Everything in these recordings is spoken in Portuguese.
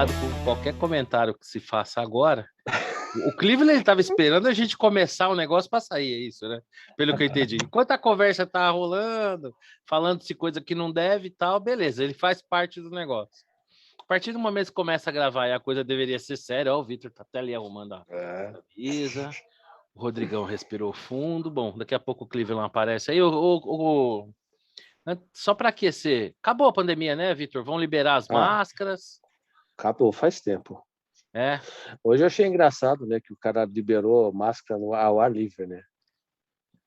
cuidado com qualquer comentário que se faça agora. O Cleveland estava esperando a gente começar o negócio para sair, é isso, né? Pelo que eu entendi. Enquanto a conversa tá rolando, falando-se coisa que não deve e tal, beleza, ele faz parte do negócio. A partir do momento que começa a gravar e a coisa deveria ser séria, ó, o Vitor tá até ali arrumando a camisa, o Rodrigão respirou fundo. Bom, daqui a pouco o Cleveland aparece aí. Só para aquecer, acabou a pandemia, né, Vitor? Vão liberar as máscaras. Acabou, faz tempo. É. Hoje eu achei engraçado, né, que o cara liberou máscara ao ar livre, né?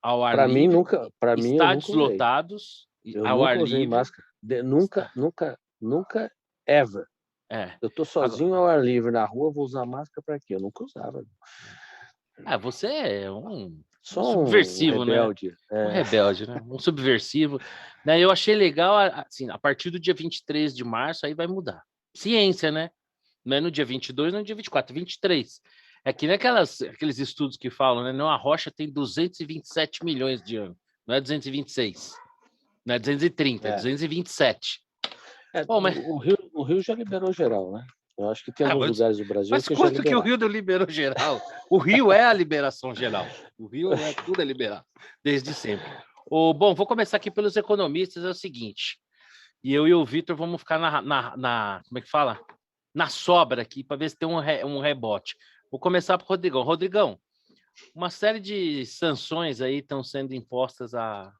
Ao ar Para livre. mim nunca, para mim eu nunca Estádios usei. lotados. Eu ao nunca ar usei livre. máscara. Nunca, ever. É. Eu tô sozinho ao ar livre na rua, vou usar máscara para quê? Eu nunca usava. Você é um subversivo, um rebelde, né? Um rebelde, né? Um subversivo. Né? Eu achei legal, assim, a partir do dia 23 de março, aí vai mudar. Ciência, né? Não é no dia 22, não é no dia 24, 23. É que nem aqueles estudos que falam, né? Não, a Rocha tem 227 milhões de anos. Não é 226. Não é 230, é 227. Bom, mas... o Rio já liberou geral, né? Eu acho que tem alguns lugares do Brasil que já liberaram. Mas quanto que o Rio não liberou geral? O Rio é a liberação geral. O Rio tudo é liberado, desde sempre. Bom, vou começar aqui pelos economistas, é o seguinte. E eu e o Vitor vamos ficar como é que fala? Na sobra aqui, para ver se tem um rebote. Vou começar para o Rodrigão. Rodrigão, uma série de sanções aí estão sendo impostas à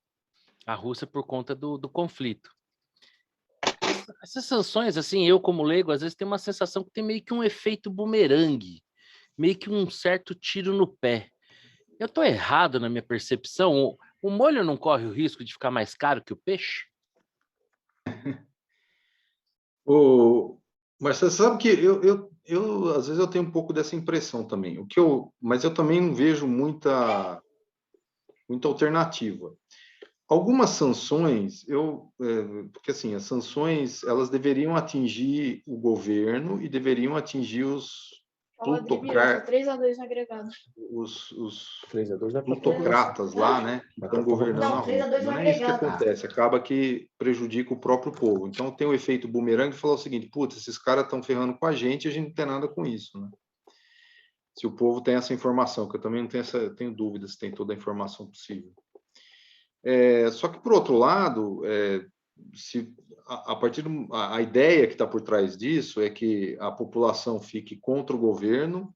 Rússia por conta do conflito. Essas sanções, assim, eu como leigo, às vezes tenho uma sensação que tem meio que um efeito bumerangue, meio que um certo tiro no pé. Eu estou errado na minha percepção? O molho não corre o risco de ficar mais caro que o peixe? Mas você sabe que eu às vezes eu tenho um pouco dessa impressão também. Mas eu também não vejo muita alternativa. Algumas sanções, porque assim, as sanções elas deveriam atingir o governo e deveriam atingir os plutocratas, 3-2 no agregado. Os 3-2 plutocratas lá, né, que estão governando a Rússia. Não é isso que acontece, acaba que prejudica o próprio povo. Então tem o efeito bumerangue de falar o seguinte: putz, esses caras estão ferrando com a gente não tem nada com isso, né? Se o povo tem essa informação, que eu também não tenho dúvidas se tem toda a informação possível. Só que, por outro lado, a ideia que está por trás disso é que a população fique contra o governo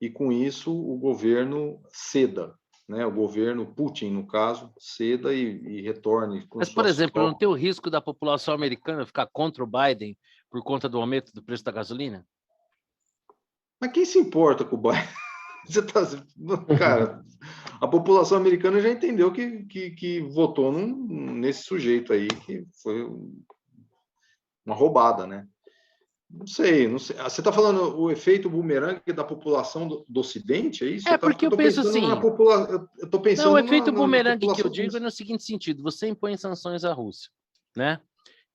e, com isso, o governo ceda, né? O governo Putin, no caso, ceda e retorne. Mas, por exemplo, não tem o risco da população americana ficar contra o Biden por conta do aumento do preço da gasolina? Mas quem se importa com o Biden? Cara, a população americana já entendeu que votou nesse sujeito aí, que foi uma roubada, né? Não sei. Você está falando o efeito bumerangue da população do Ocidente, é isso? Porque eu penso assim... Eu estou pensando não, o efeito bumerangue que eu digo é no seguinte sentido: você impõe sanções à Rússia, né?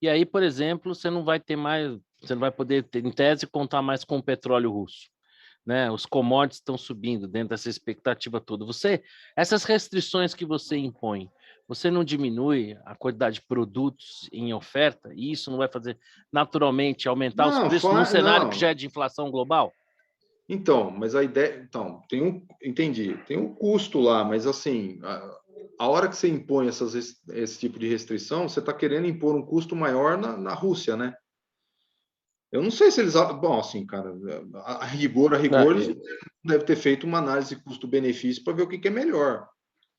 E aí, por exemplo, você não vai poder, em tese, contar mais com o petróleo russo. Né? Os commodities estão subindo dentro dessa expectativa toda. Essas restrições que você impõe, você não diminui a quantidade de produtos em oferta, e isso não vai fazer naturalmente aumentar os preços num cenário que já é de inflação global? Então, mas a ideia, entendi, tem um custo lá, mas assim, a hora que você impõe esse tipo de restrição, você está querendo impor um custo maior na Rússia, né? Eu não sei se eles... Bom, assim, cara, a rigor, eles devem ter feito uma análise custo-benefício para ver o que é melhor.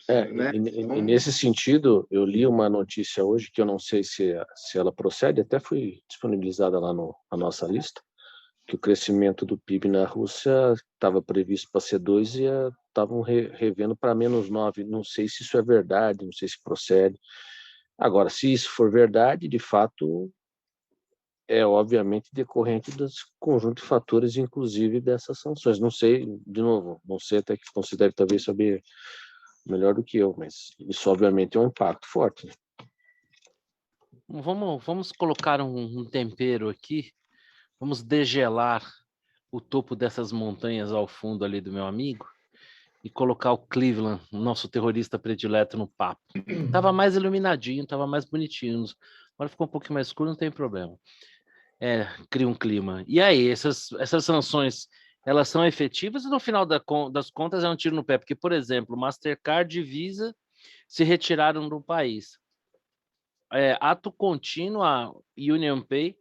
Né? E nesse sentido, eu li uma notícia hoje, que eu não sei se ela procede, até foi disponibilizada lá na nossa lista, que o crescimento do PIB na Rússia estava previsto para ser 2 e estavam revendo para -9. Não sei se isso é verdade, não sei se procede. Agora, se isso for verdade, de fato... é obviamente decorrente dos conjunto de fatores, inclusive dessas sanções. Não sei, de novo, não sei, até que você deve talvez saber melhor do que eu, mas isso obviamente é um impacto forte. Né? Vamos colocar um tempero aqui, vamos degelar o topo dessas montanhas ao fundo ali do meu amigo e colocar o Cleveland, nosso terrorista predileto, no papo. Tava mais iluminadinho, tava mais bonitinho. Agora ficou um pouquinho mais escuro, não tem problema. cria um clima. E aí, essas sanções, elas são efetivas e no final das contas é um tiro no pé? Porque, por exemplo, Mastercard e Visa se retiraram do país. Ato contínuo, a UnionPay,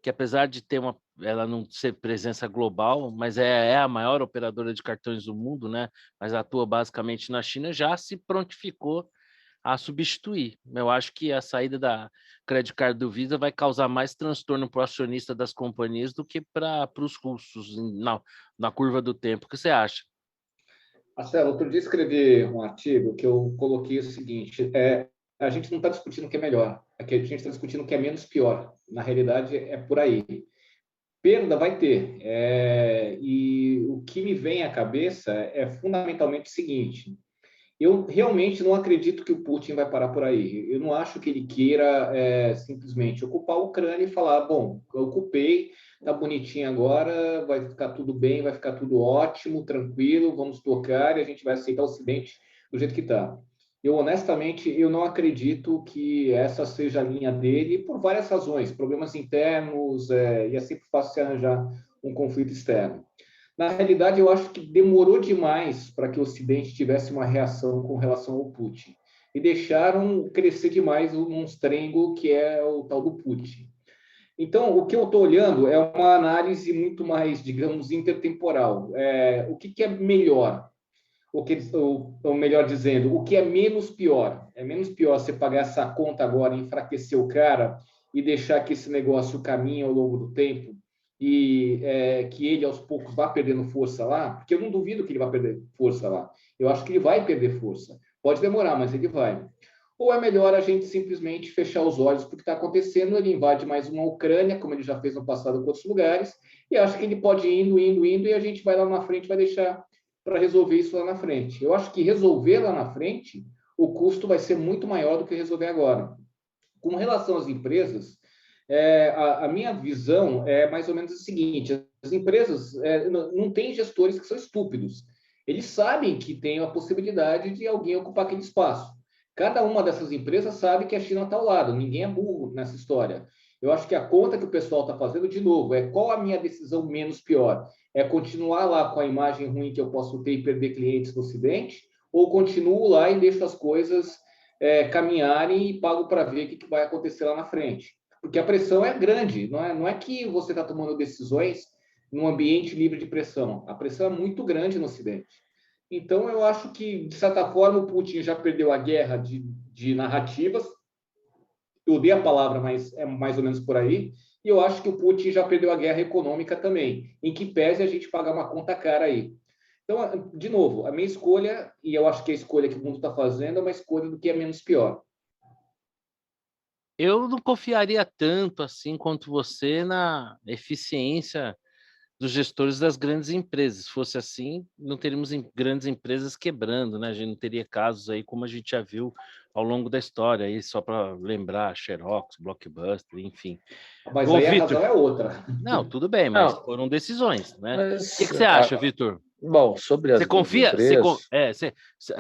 que apesar de ela não ser presença global, mas é a maior operadora de cartões do mundo, né? Mas atua basicamente na China, já se prontificou a substituir. Eu acho que a saída da credit card do Visa vai causar mais transtorno para o acionista das companhias do que para os russos na curva do tempo. O que você acha? Marcelo, outro dia escrevi um artigo que eu coloquei o seguinte: a gente não está discutindo o que é melhor, a gente está discutindo o que é menos pior. Na realidade, é por aí. Perda vai ter. E o que me vem à cabeça é fundamentalmente o seguinte: eu realmente não acredito que o Putin vai parar por aí. Eu não acho que ele queira simplesmente ocupar a Ucrânia e falar, bom, eu ocupei, tá bonitinho agora, vai ficar tudo bem, vai ficar tudo ótimo, tranquilo, vamos tocar e a gente vai aceitar o Ocidente do jeito que está. Honestamente, eu não acredito que essa seja a linha dele por várias razões, problemas internos, e é sempre fácil se arranjar um conflito externo. Na realidade, eu acho que demorou demais para que o Ocidente tivesse uma reação com relação ao Putin. E deixaram crescer demais o monstrengo que é o tal do Putin. Então, o que eu estou olhando é uma análise muito mais, digamos, intertemporal. O que é melhor? Ou melhor dizendo, o que é menos pior? É menos pior você pagar essa conta agora, enfraquecer o cara e deixar que esse negócio caminhe ao longo do tempo e que ele aos poucos vá perdendo força lá, porque eu não duvido que ele vá perder força lá. Eu acho que ele vai perder força. Pode demorar, mas ele vai. Ou é melhor a gente simplesmente fechar os olhos para o que está acontecendo, ele invade mais uma Ucrânia, como ele já fez no passado com outros lugares, e acho que ele pode ir indo, e a gente vai lá na frente, vai deixar para resolver isso lá na frente. Eu acho que resolver lá na frente, o custo vai ser muito maior do que resolver agora. Com relação às empresas, a minha visão é mais ou menos a seguinte: as empresas não têm gestores que são estúpidos. Eles sabem que tem a possibilidade de alguém ocupar aquele espaço. Cada uma dessas empresas sabe que a China está ao lado, ninguém é burro nessa história. Eu acho que a conta que o pessoal está fazendo, de novo, é qual a minha decisão menos pior? É continuar lá com a imagem ruim que eu posso ter e perder clientes no Ocidente? Ou continuo lá e deixo as coisas caminharem e pago para ver o que vai acontecer lá na frente? Porque a pressão é grande, não é que você está tomando decisões num ambiente livre de pressão. A pressão é muito grande no Ocidente. Então, eu acho que, de certa forma, o Putin já perdeu a guerra de narrativas. Eu odeio a palavra, mas é mais ou menos por aí. E eu acho que o Putin já perdeu a guerra econômica também, em que pese a gente pagar uma conta cara aí. Então, de novo, a minha escolha, e eu acho que a escolha que o mundo está fazendo, é uma escolha do que é menos pior. Eu não confiaria tanto assim quanto você na eficiência dos gestores das grandes empresas. Se fosse assim, não teríamos grandes empresas quebrando, né? A gente não teria casos aí como a gente já viu ao longo da história, aí só para lembrar, Xerox, Blockbuster, enfim. Mas Ô, aí a Vitor, razão é outra. não, tudo bem, mas Não, foram decisões, né? O que mas, que você acha, Vitor? bom, sobre Você as grandes confia, empresas,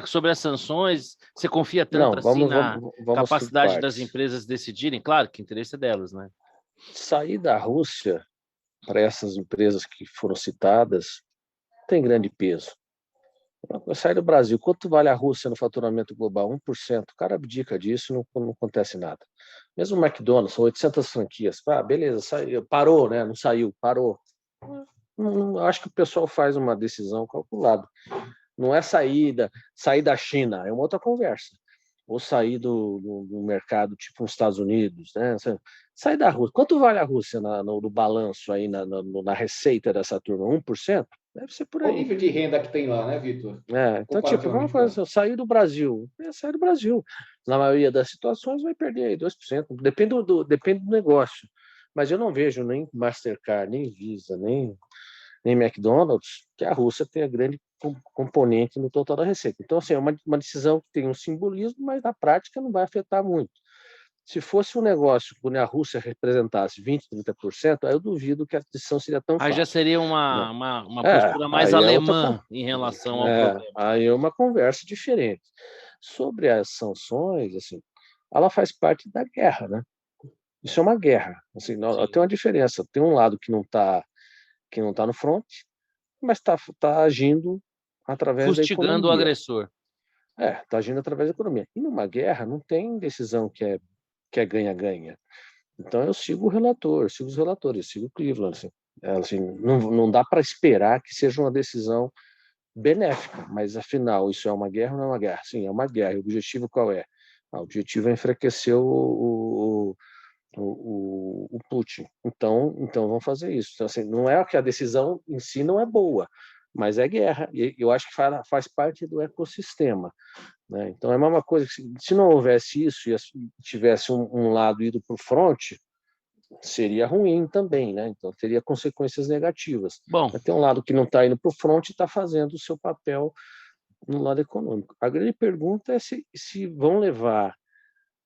sobre as sanções, você confia tanto não, assim vamos, na vamos, vamos por capacidade das partes. empresas decidirem? Claro que o interesse é delas, né? Sair da Rússia para essas empresas que foram citadas tem grande peso. Sair do Brasil, quanto vale a Rússia no faturamento global? 1%. O cara abdica disso e não acontece nada. Mesmo o McDonald's, são 800 franquias. Beleza, saiu, parou, né? Não saiu, parou. Acho que o pessoal faz uma decisão calculada. Não é sair da China, é uma outra conversa. Ou sair do mercado, tipo os Estados Unidos, né? Sair da Rússia. Quanto vale a Rússia no balanço aí, na receita dessa turma? 1%? Deve ser por Olha o aí. nível de renda que tem lá, né, Vitor? Então, tipo, vamos Comparativamente fazer, falando. eu sair do Brasil. Sair do Brasil. Na maioria das situações vai perder aí 2%. Depende do negócio. Mas eu não vejo nem Mastercard, nem Visa, nem McDonald's, que a Rússia tenha grande componente no total da receita. Então, assim, é uma decisão que tem um simbolismo, mas na prática não vai afetar muito. Se fosse um negócio onde a Rússia representasse 20%, 30%, aí eu duvido que a decisão seria tão Aí já fácil, seria né? uma postura mais Aí é outra, alemã em relação ao problema. aí é uma conversa diferente. Sobre as sanções, assim, ela faz parte da guerra, né? Isso é uma guerra. Assim, tem uma diferença. Tem um lado que não tá no front, mas tá agindo através da Fustigando o economia. agressor. Tá agindo através da economia. E numa guerra não tem decisão que é ganha-ganha. Então eu sigo o relator, eu sigo os relatores, eu sigo o Cleveland. Assim, não dá para esperar que seja uma decisão benéfica, mas afinal, isso é uma guerra ou não é uma guerra? Sim, é uma guerra. E o objetivo qual é? O objetivo é enfraquecer o Putin. Então vão fazer isso. Então, assim, não é que a decisão em si não é boa, mas é guerra. E eu acho que faz parte do ecossistema. Né? Então é a mesma coisa que se não houvesse isso e tivesse um lado ido para o fronte, seria ruim também, né? Então teria consequências negativas. Bom, Mas tem um lado que não está indo para o fronte e está fazendo o seu papel no lado econômico. A grande pergunta é se vão levar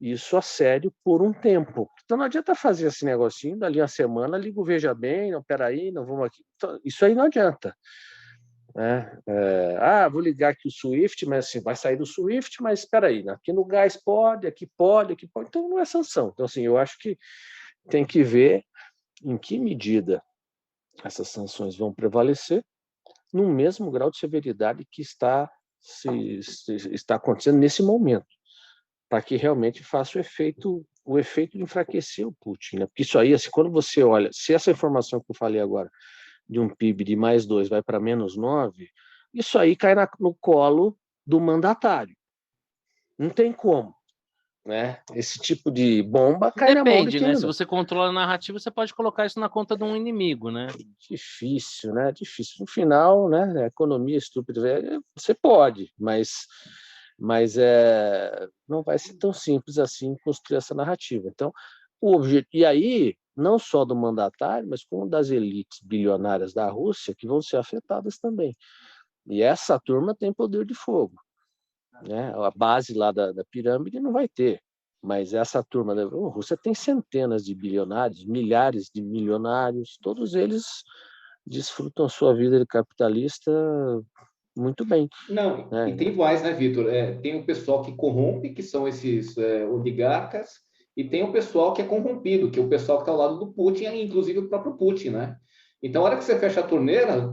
isso a sério por um tempo. Então não adianta fazer esse negocinho, dali uma semana, liga o Veja Bem, não, peraí, não vamos aqui. Então, isso aí não adianta. Né? Vou ligar aqui o Swift, mas assim, vai sair do Swift, mas espera aí, né? Aqui no gás pode, aqui pode, então não é sanção. Então assim, eu acho que tem que ver em que medida essas sanções vão prevalecer no mesmo grau de severidade que está acontecendo nesse momento, para que realmente faça o efeito de enfraquecer o Putin, né? Porque isso aí, assim, quando você olha, se essa informação que eu falei agora de um PIB de +2 vai para -9, isso aí cai no colo do mandatário. Não tem como, né? Esse tipo de bomba cai na mão de depende, quem né? Se não. você controla a narrativa, você pode colocar isso na conta de um inimigo, né? Difícil, né? Difícil. No final, né? A economia estúpida, você pode, mas não vai ser tão simples assim construir essa narrativa. Então, e aí, não só do mandatário, mas como das elites bilionárias da Rússia, que vão ser afetadas também. E essa turma tem poder de fogo. Né? A base lá da pirâmide não vai ter, mas essa turma da Rússia tem centenas de bilionários, milhares de milionários, todos eles desfrutam sua vida de capitalista muito bem. Não, Né? e tem mais, né, Vitor? Tem o pessoal que corrompe, que são esses oligarcas, e tem o pessoal que é corrompido, que é o pessoal que está ao lado do Putin, inclusive o próprio Putin, né? Então, a hora que você fecha a torneira,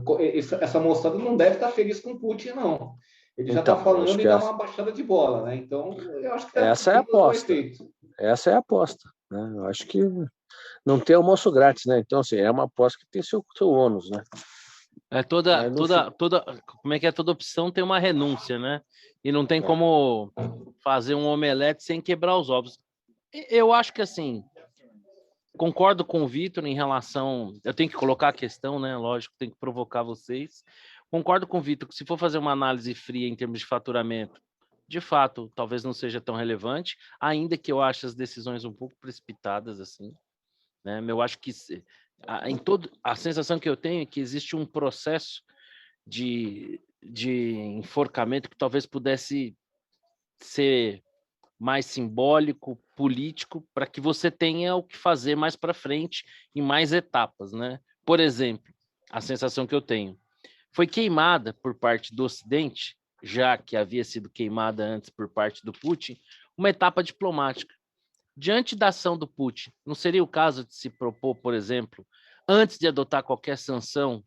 essa moçada não deve estar feliz com o Putin, não. Ele já está Então, eu acho falando que e dá uma baixada de bola, né? Então, eu acho que essa é a tem tudo a aposta. efeito. Essa é a aposta. Né? Eu acho que não tem almoço grátis, né? Então, assim, é uma aposta que tem seu ônus, né? Como é que é? Toda opção tem uma renúncia, né? E não tem como fazer um omelete sem quebrar os ovos. Eu acho que, assim, concordo com o Vitor em relação... Eu tenho que colocar a questão, né? Lógico, tenho que provocar vocês. Concordo com o Vitor que se for fazer uma análise fria em termos de faturamento, de fato, talvez não seja tão relevante, ainda que eu ache as decisões um pouco precipitadas, assim, né? Eu acho que a sensação que eu tenho é que existe um processo de enforcamento que talvez pudesse ser mais simbólico, político, para que você tenha o que fazer mais para frente em mais etapas, né? Por exemplo, a sensação que eu tenho foi queimada por parte do Ocidente, já que havia sido queimada antes por parte do Putin, uma etapa diplomática. Diante da ação do Putin, não seria o caso de se propor, por exemplo, antes de adotar qualquer sanção,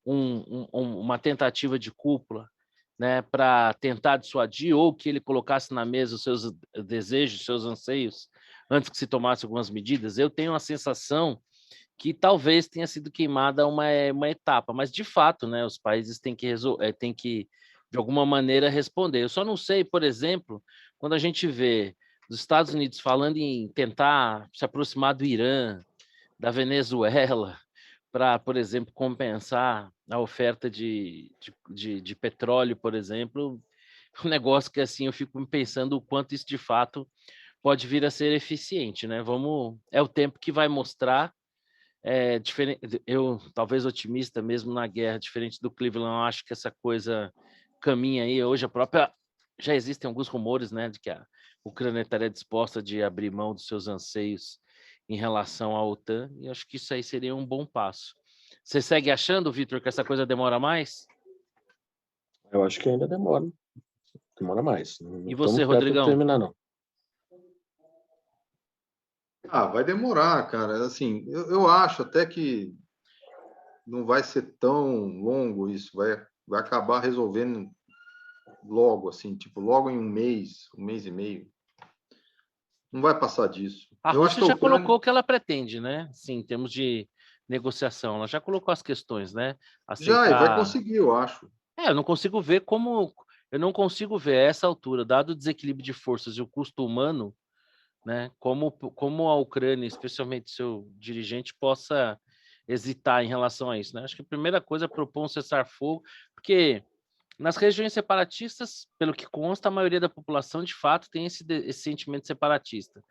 uma tentativa de cúpula, né, para tentar dissuadir ou que ele colocasse na mesa os seus desejos, seus anseios, antes que se tomasse algumas medidas? Eu tenho a sensação que talvez tenha sido queimada uma etapa, mas de fato, né, os países têm que de alguma maneira responder. Eu só não sei, por exemplo, quando a gente vê os Estados Unidos falando em tentar se aproximar do Irã, da Venezuela, para, por exemplo, compensar a oferta de petróleo, por exemplo, um negócio que assim eu fico pensando o quanto isso de fato pode vir a ser eficiente, né? É o tempo que vai mostrar. Eu talvez otimista mesmo na guerra, diferente do Cleveland, eu acho que essa coisa caminha aí. Hoje já existem alguns rumores, né, de que a Ucrânia estaria disposta de abrir mão dos seus anseios em relação à OTAN, e acho que isso aí seria um bom passo. Você segue achando, Vitor, que essa coisa demora mais? Eu acho que ainda demora mais. Não E estamos você, perto de Rodrigão? terminar, não. Vai demorar, cara. Assim, eu acho até que não vai ser tão longo isso, vai acabar resolvendo logo, assim, tipo, logo em um mês e meio. Não vai passar disso. A Eu acho Rússia que a já Ucrânia colocou o que ela pretende, né? Sim, em termos de negociação, ela já colocou as questões, né? já e vai Aceitar. conseguir, eu acho. Eu não consigo ver como. Eu não consigo ver a essa altura, dado o desequilíbrio de forças e o custo humano, né? Como a Ucrânia, especialmente seu dirigente, possa hesitar em relação a isso, né? Acho que a primeira coisa é propor um cessar-fogo, porque nas regiões separatistas, pelo que consta, a maioria da população de fato tem esse sentimento separatista.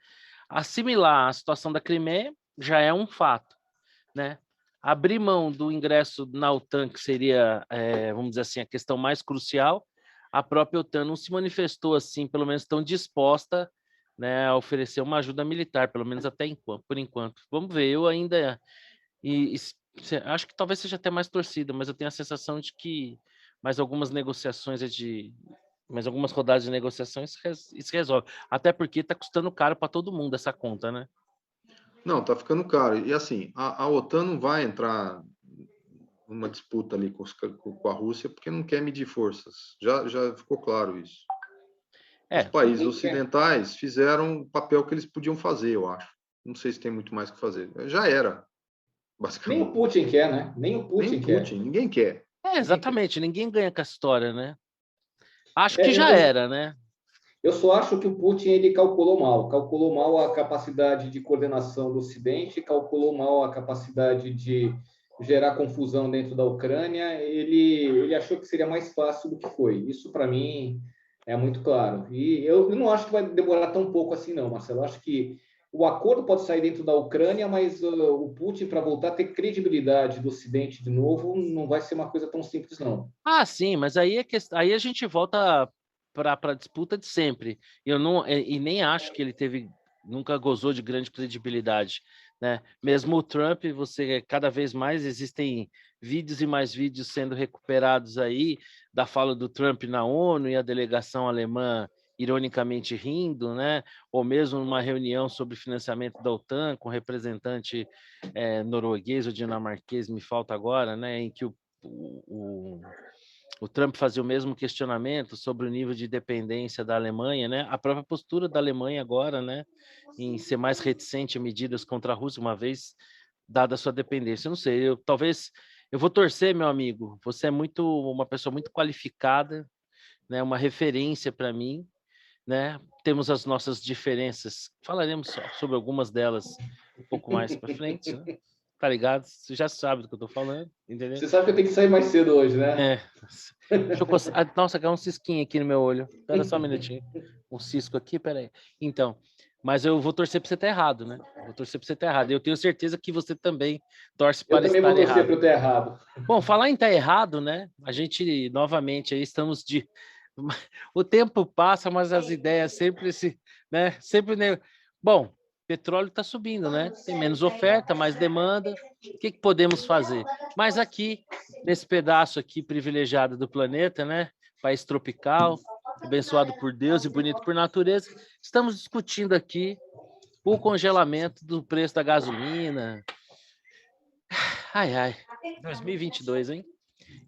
Assimilar a situação da Crimeia já é um fato, né? Abrir mão do ingresso na OTAN, que seria, vamos dizer assim, a questão mais crucial, a própria OTAN não se manifestou assim, pelo menos tão disposta, né, a oferecer uma ajuda militar, pelo menos até por enquanto. Vamos ver, eu ainda acho que talvez seja até mais torcida, mas eu tenho a sensação de que mais algumas negociações mais algumas rodadas de negociações isso resolve. Até porque está custando caro para todo mundo essa conta, né? Não, tá ficando caro. E assim, a OTAN não vai entrar numa disputa ali com a Rússia porque não quer medir forças. Já ficou claro isso. Os países ocidentais fizeram o papel que eles podiam fazer, eu acho. Não sei se tem muito mais o que fazer. Já era, basicamente. Nem o Putin quer, né? Nem o Putin quer. Ninguém quer. Exatamente, ninguém ganha com essa história, né? Acho que já era, né? Eu só acho que o Putin ele calculou mal a capacidade de coordenação do Ocidente, calculou mal a capacidade de gerar confusão dentro da Ucrânia. Ele achou que seria mais fácil do que foi. Isso, para mim, é muito claro. E eu não acho que vai demorar tão pouco assim, não, Marcelo. Eu acho que o acordo pode sair dentro da Ucrânia, mas o Putin, para voltar a ter credibilidade do Ocidente de novo, não vai ser uma coisa tão simples, não. Sim, mas aí a gente volta para a disputa de sempre. Eu não e nem acho que ele nunca gozou de grande credibilidade, né? Mesmo o Trump, cada vez mais existem vídeos e mais vídeos sendo recuperados aí da fala do Trump na ONU e a delegação alemã ironicamente rindo, né? Ou mesmo numa reunião sobre financiamento da OTAN com representante norueguês ou dinamarquês, me falta agora, né? Em que o Trump fazia o mesmo questionamento sobre o nível de dependência da Alemanha, né? A própria postura da Alemanha agora, né, em ser mais reticente a medidas contra a Rússia, uma vez dada a sua dependência. Eu não sei, talvez eu vou torcer, meu amigo. Você é uma pessoa muito qualificada, né? Uma referência para mim, né? Temos as nossas diferenças. Falaremos sobre algumas delas um pouco mais para frente, né? Tá ligado? Você já sabe do que eu tô falando, entendeu? Você sabe que eu tenho que sair mais cedo hoje, né? Deixa eu coçar. Nossa, caiu um cisquinho aqui no meu olho. Espera só um minutinho. Um cisco aqui, peraí. Então, mas eu vou torcer para você estar errado, né? Vou torcer para você estar errado. Eu tenho certeza que você também torce para estar errado. Eu também vou torcer para eu estar errado. Bom, falar em estar errado, né? A gente, novamente, aí estamos de... O tempo passa, mas as ideias né? Bom, petróleo está subindo, né? Tem menos oferta, mais demanda. O que podemos fazer? Mas aqui, nesse pedaço aqui privilegiado do planeta, né? País tropical, abençoado por Deus e bonito por natureza, estamos discutindo aqui o congelamento do preço da gasolina. Ai, ai, 2022, hein?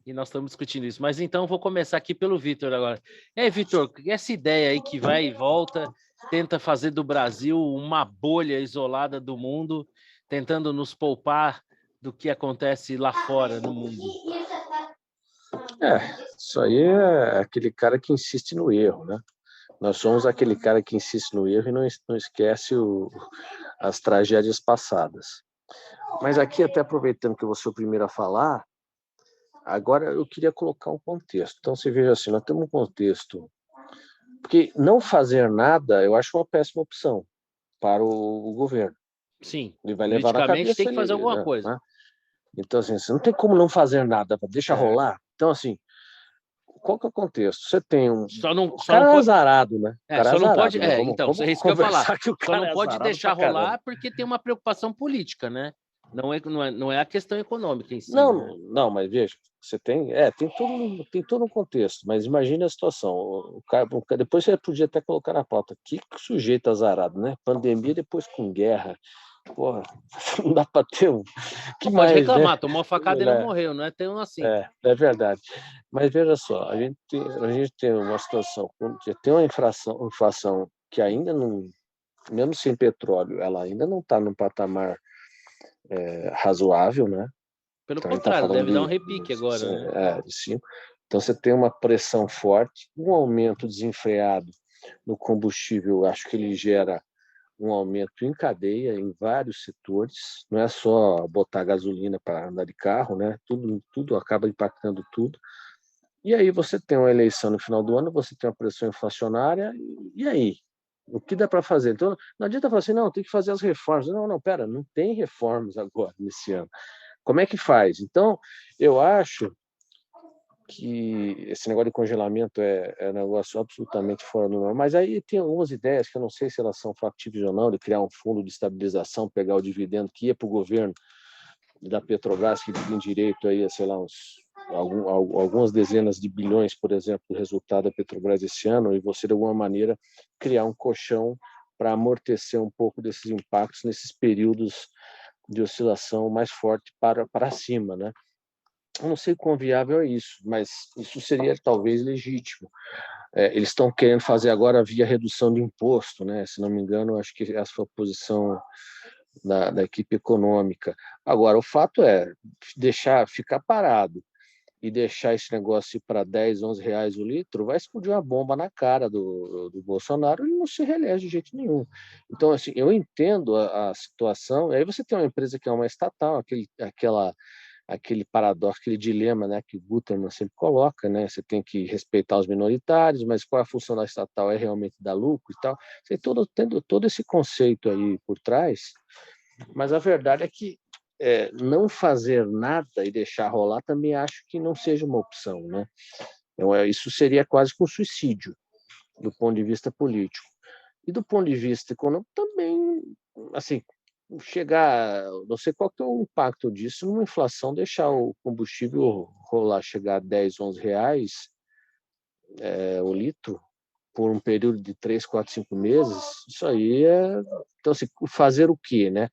E nós estamos discutindo isso. Mas então vou começar aqui pelo Vitor agora. E aí, Vitor, essa ideia aí que vai e volta, tenta fazer do Brasil uma bolha isolada do mundo, tentando nos poupar do que acontece lá fora no mundo. Isso aí é aquele cara que insiste no erro, né? Nós somos aquele cara que insiste no erro e não esquece as tragédias passadas. Mas aqui, até aproveitando que eu vou ser o primeiro a falar, agora eu queria colocar um contexto. Então, você veja assim, nós temos um contexto... Porque não fazer nada, eu acho uma péssima opção para o governo. Sim, ele vai levar na cabeça, tem que fazer alguma coisa. Né? Então, assim, você não tem como não fazer nada, deixa rolar. Então, assim, qual que é o contexto? Você tem um cara azarado, né? Só não pode... Né? Então, é isso que eu ia falar. Que o só não pode deixar rolar caramba. porque tem uma preocupação política, né? Não é a questão econômica em si, Não, né? não, mas veja, você tem todo um contexto, mas imagine a situação. Depois você podia até colocar na pauta, que sujeito azarado, né? Pandemia depois com guerra. Porra, não dá para ter um. Que Pode mais, né? reclamar, tomou uma facada e não morreu, não é tão assim. É verdade. Mas veja só, a gente tem uma situação, que tem uma inflação que ainda não, mesmo sem petróleo, ela ainda não está num patamar razoável, né? Pelo Então a gente está contrário, falando deve dar um repique agora, né? de 5. Então você tem uma pressão forte, um aumento desenfreado no combustível, acho que ele gera um aumento em cadeia em vários setores, não é só botar gasolina para andar de carro, né? Tudo acaba impactando tudo. E aí você tem uma eleição no final do ano, você tem uma pressão inflacionária, e aí? O que dá para fazer? Então, não adianta falar assim, não, tem que fazer as reformas. Não, pera, não tem reformas agora, nesse ano. Como é que faz? Então, eu acho que esse negócio de congelamento é um negócio absolutamente fora do normal, mas aí tem algumas ideias que eu não sei se elas são factíveis ou não, de criar um fundo de estabilização, pegar o dividendo que ia para o governo da Petrobras, que tem direito aí a, sei lá, algumas dezenas de bilhões, por exemplo, do resultado da Petrobras esse ano, e você, de alguma maneira, criar um colchão para amortecer um pouco desses impactos nesses períodos de oscilação mais forte para cima, né? Eu não sei quão viável é isso, mas isso seria talvez legítimo. Eles estão querendo fazer agora via redução de imposto, né? Se não me engano, acho que essa foi a posição da equipe econômica. Agora, o fato é deixar ficar parado e deixar esse negócio ir para 10, 11 reais o litro, vai explodir uma bomba na cara do Bolsonaro e ele não se reelege de jeito nenhum. Então, assim, eu entendo a situação. E aí você tem uma empresa que é uma estatal, aquele paradoxo, aquele dilema, né, que o Guterman sempre coloca, né? Você tem que respeitar os minoritários, mas qual é a função da estatal? É realmente dar lucro e tal. Você tendo todo esse conceito aí por trás, mas a verdade é que não fazer nada e deixar rolar também acho que não seja uma opção, né? Então, isso seria quase que um suicídio do ponto de vista político. E do ponto de vista econômico também, assim, não sei qual que é o impacto disso numa inflação, deixar o combustível rolar, chegar a 10, 11 reais o litro, por um período de 3, 4, 5 meses, isso aí é... Então, assim, fazer o quê, né?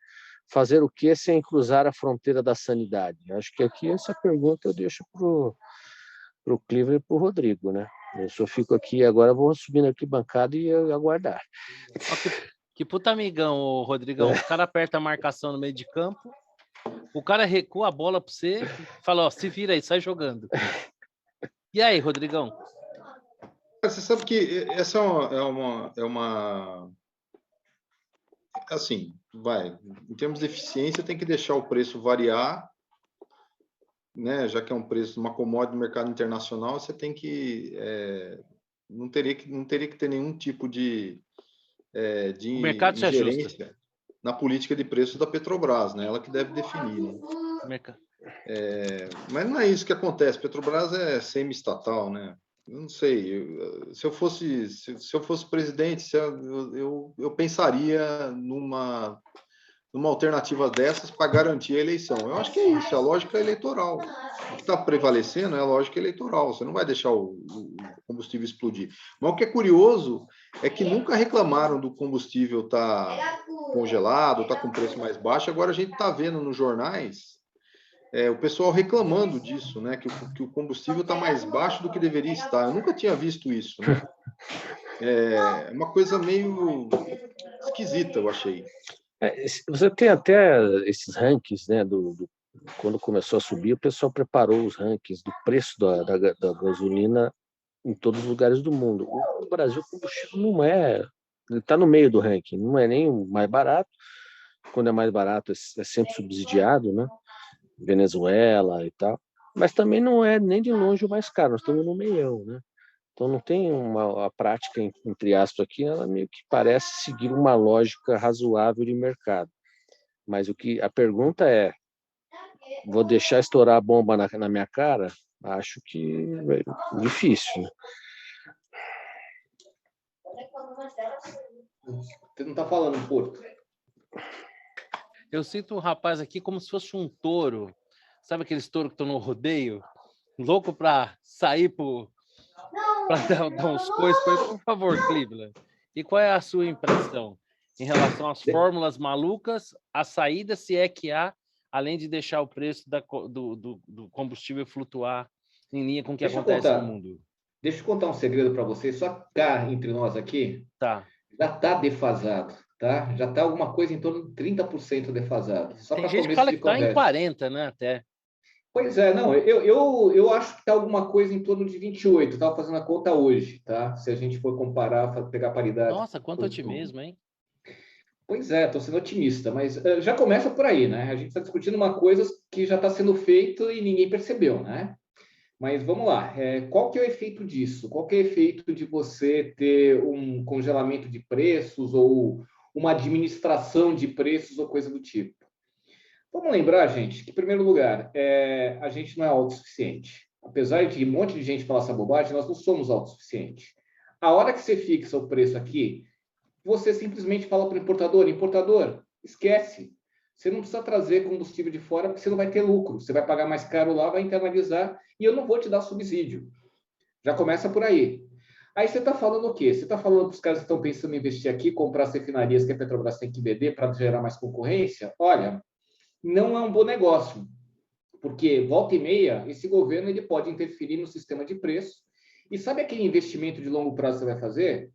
Fazer o quê sem cruzar a fronteira da sanidade? Acho que aqui essa pergunta eu deixo para o Cleveland e para o Rodrigo, né? Eu só fico aqui, agora vou subir na arquibancada e aguardar. Ó, que puta amigão, ô Rodrigão. Os caras apertam a marcação no meio de campo, o cara recua a bola para você, fala, ó, se vira aí, sai jogando. E aí, Rodrigão? Você sabe que essa assim, em termos de eficiência, tem que deixar o preço variar, né? Já que é um preço de uma commodity do mercado internacional, você tem que não teria que ter nenhum tipo de O mercado se ajusta. ingerência na política de preços da Petrobras, né? Ela que deve definir, né? Mas não é isso que acontece. Petrobras é semi-estatal, né? Eu não sei. Se eu fosse presidente, eu pensaria numa alternativa dessas para garantir a eleição. Eu acho que é isso, é a lógica eleitoral. O que está prevalecendo é a lógica eleitoral. Você não vai deixar o combustível explodir. Mas o que é curioso é que nunca reclamaram do combustível estar congelado, estar com preço mais baixo. Agora a gente está vendo nos jornais o pessoal reclamando disso, né? Que o combustível está mais baixo do que deveria estar. Eu nunca tinha visto isso, né? É uma coisa meio esquisita, eu achei. Você tem até esses rankings, né? Quando começou a subir, o pessoal preparou os rankings do preço da gasolina em todos os lugares do mundo. No Brasil, o combustível não é... Ele está no meio do ranking, não é nem o mais barato. Quando é mais barato, é sempre subsidiado, né? Venezuela e tal. Mas também não é nem de longe o mais caro, nós estamos no meião, né? Então não tem a prática, entre aspas, aqui, ela meio que parece seguir uma lógica razoável de mercado. Mas a pergunta é, vou deixar estourar a bomba na minha cara? Acho que é difícil, né? Você não está falando, Porto? Eu sinto um rapaz aqui como se fosse um touro. Sabe aqueles touros que estão no rodeio? Louco para sair para dar uns coisas. Por favor, Cleveland. E qual é a sua impressão em relação às fórmulas malucas, a saída, se é que há, além de deixar o preço do combustível flutuar em linha com o que acontece no mundo? Deixa eu contar um segredo para vocês, só cá entre nós aqui, Tá. já está defasado, tá? Já está alguma coisa em torno de 30% defasado. Só Tem para gente que começo fala de que está em conversa. 40, né, até. Pois é, não, eu acho que está alguma coisa em torno de 28, estava fazendo a conta hoje, tá? Se a gente for comparar, pegar paridade. Nossa, quanto otimismo, hein? Pois é, estou sendo otimista, mas já começa por aí, né? A gente está discutindo uma coisa que já está sendo feita e ninguém percebeu, né? Mas vamos lá, qual que é o efeito disso? Qual que é o efeito de você ter um congelamento de preços ou uma administração de preços ou coisa do tipo? Vamos lembrar, gente, que, em primeiro lugar, a gente não é autossuficiente. Apesar de um monte de gente falar essa bobagem, nós não somos autossuficientes. A hora que você fixa o preço aqui, você simplesmente fala para o importador, importador, esquece. Você não precisa trazer combustível de fora, porque você não vai ter lucro. Você vai pagar mais caro lá, vai internalizar, e eu não vou te dar subsídio. Já começa por aí. Aí você está falando o quê? Você está falando para os caras que estão pensando em investir aqui, comprar as refinarias que a Petrobras tem que vender para gerar mais concorrência? Olha, não é um bom negócio, porque volta e meia, esse governo ele pode interferir no sistema de preço. E sabe aquele investimento de longo prazo que você vai fazer?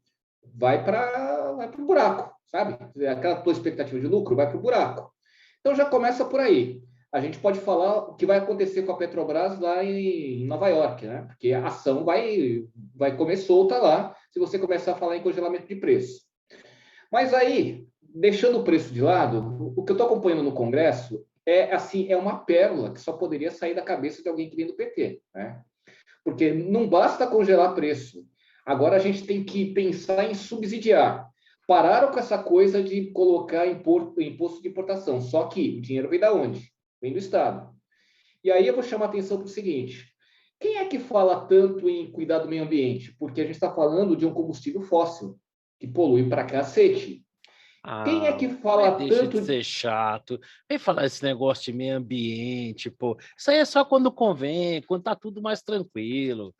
Vai para o buraco, sabe? Aquela tua expectativa de lucro vai para o buraco. Então já começa por aí. A gente pode falar o que vai acontecer com a Petrobras lá em Nova York, né? Porque a ação vai comer solta lá se você começar a falar em congelamento de preço. Mas aí, deixando o preço de lado, o que eu estou acompanhando no Congresso é uma pérola que só poderia sair da cabeça de alguém que vem do PT, né? Porque não basta congelar preço. Agora a gente tem que pensar em subsidiar. Pararam com essa coisa de colocar imposto de importação. Só que o dinheiro vem da onde? Vem do Estado. E aí eu vou chamar a atenção para o seguinte: quem é que fala tanto em cuidar do meio ambiente? Porque a gente está falando de um combustível fóssil, que polui para cacete. Quem é que fala deixa tanto... de ser chato. Vem falar esse negócio de meio ambiente, pô. Isso aí é só quando convém, quando tá tudo mais tranquilo.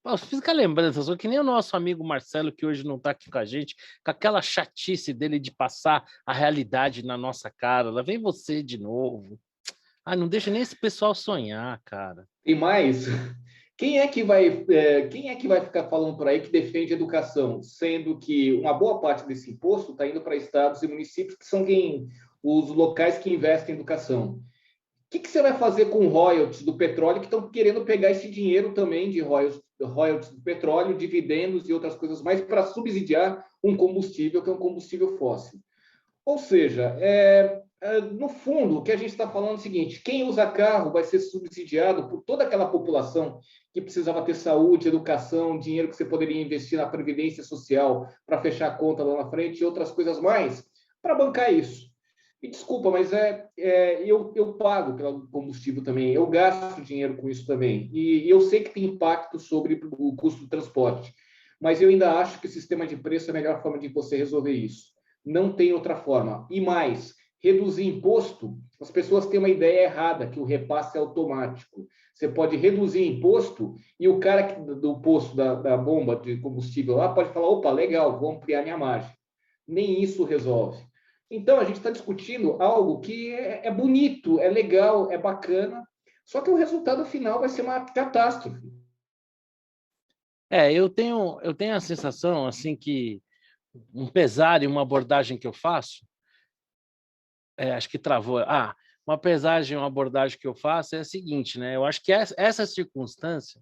Pô, fica lembrando, só que nem o nosso amigo Marcelo, que hoje não está aqui com a gente, com aquela chatice dele de passar a realidade na nossa cara. Lá vem você de novo. Ah, não deixa nem esse pessoal sonhar, cara. E mais, quem é que vai ficar falando por aí que defende a educação, sendo que uma boa parte desse imposto está indo para estados e municípios que são os locais que investem em educação? O que você vai fazer com royalties do petróleo que estão querendo pegar esse dinheiro também de royalties do petróleo, dividendos e outras coisas mais para subsidiar um combustível que é um combustível fóssil? Ou seja, no fundo, o que a gente está falando é o seguinte: quem usa carro vai ser subsidiado por toda aquela população que precisava ter saúde, educação, dinheiro que você poderia investir na previdência social para fechar a conta lá na frente e outras coisas mais, para bancar isso. E desculpa, mas eu pago pelo combustível também, eu gasto dinheiro com isso também. E eu sei que tem impacto sobre o custo do transporte, mas eu ainda acho que o sistema de preço é a melhor forma de você resolver isso. Não tem outra forma. E mais, reduzir imposto, as pessoas têm uma ideia errada, que o repasse é automático. Você pode reduzir imposto e o cara do posto da bomba de combustível lá pode falar: opa, legal, vou ampliar minha margem. Nem isso resolve. Então, a gente está discutindo algo que é bonito, é legal, é bacana, só que o resultado final vai ser uma catástrofe. Eu tenho a sensação assim que um pesar e uma abordagem que eu faço, acho que travou. Uma pesagem, uma abordagem que eu faço é a seguinte, né? Eu acho que essa circunstância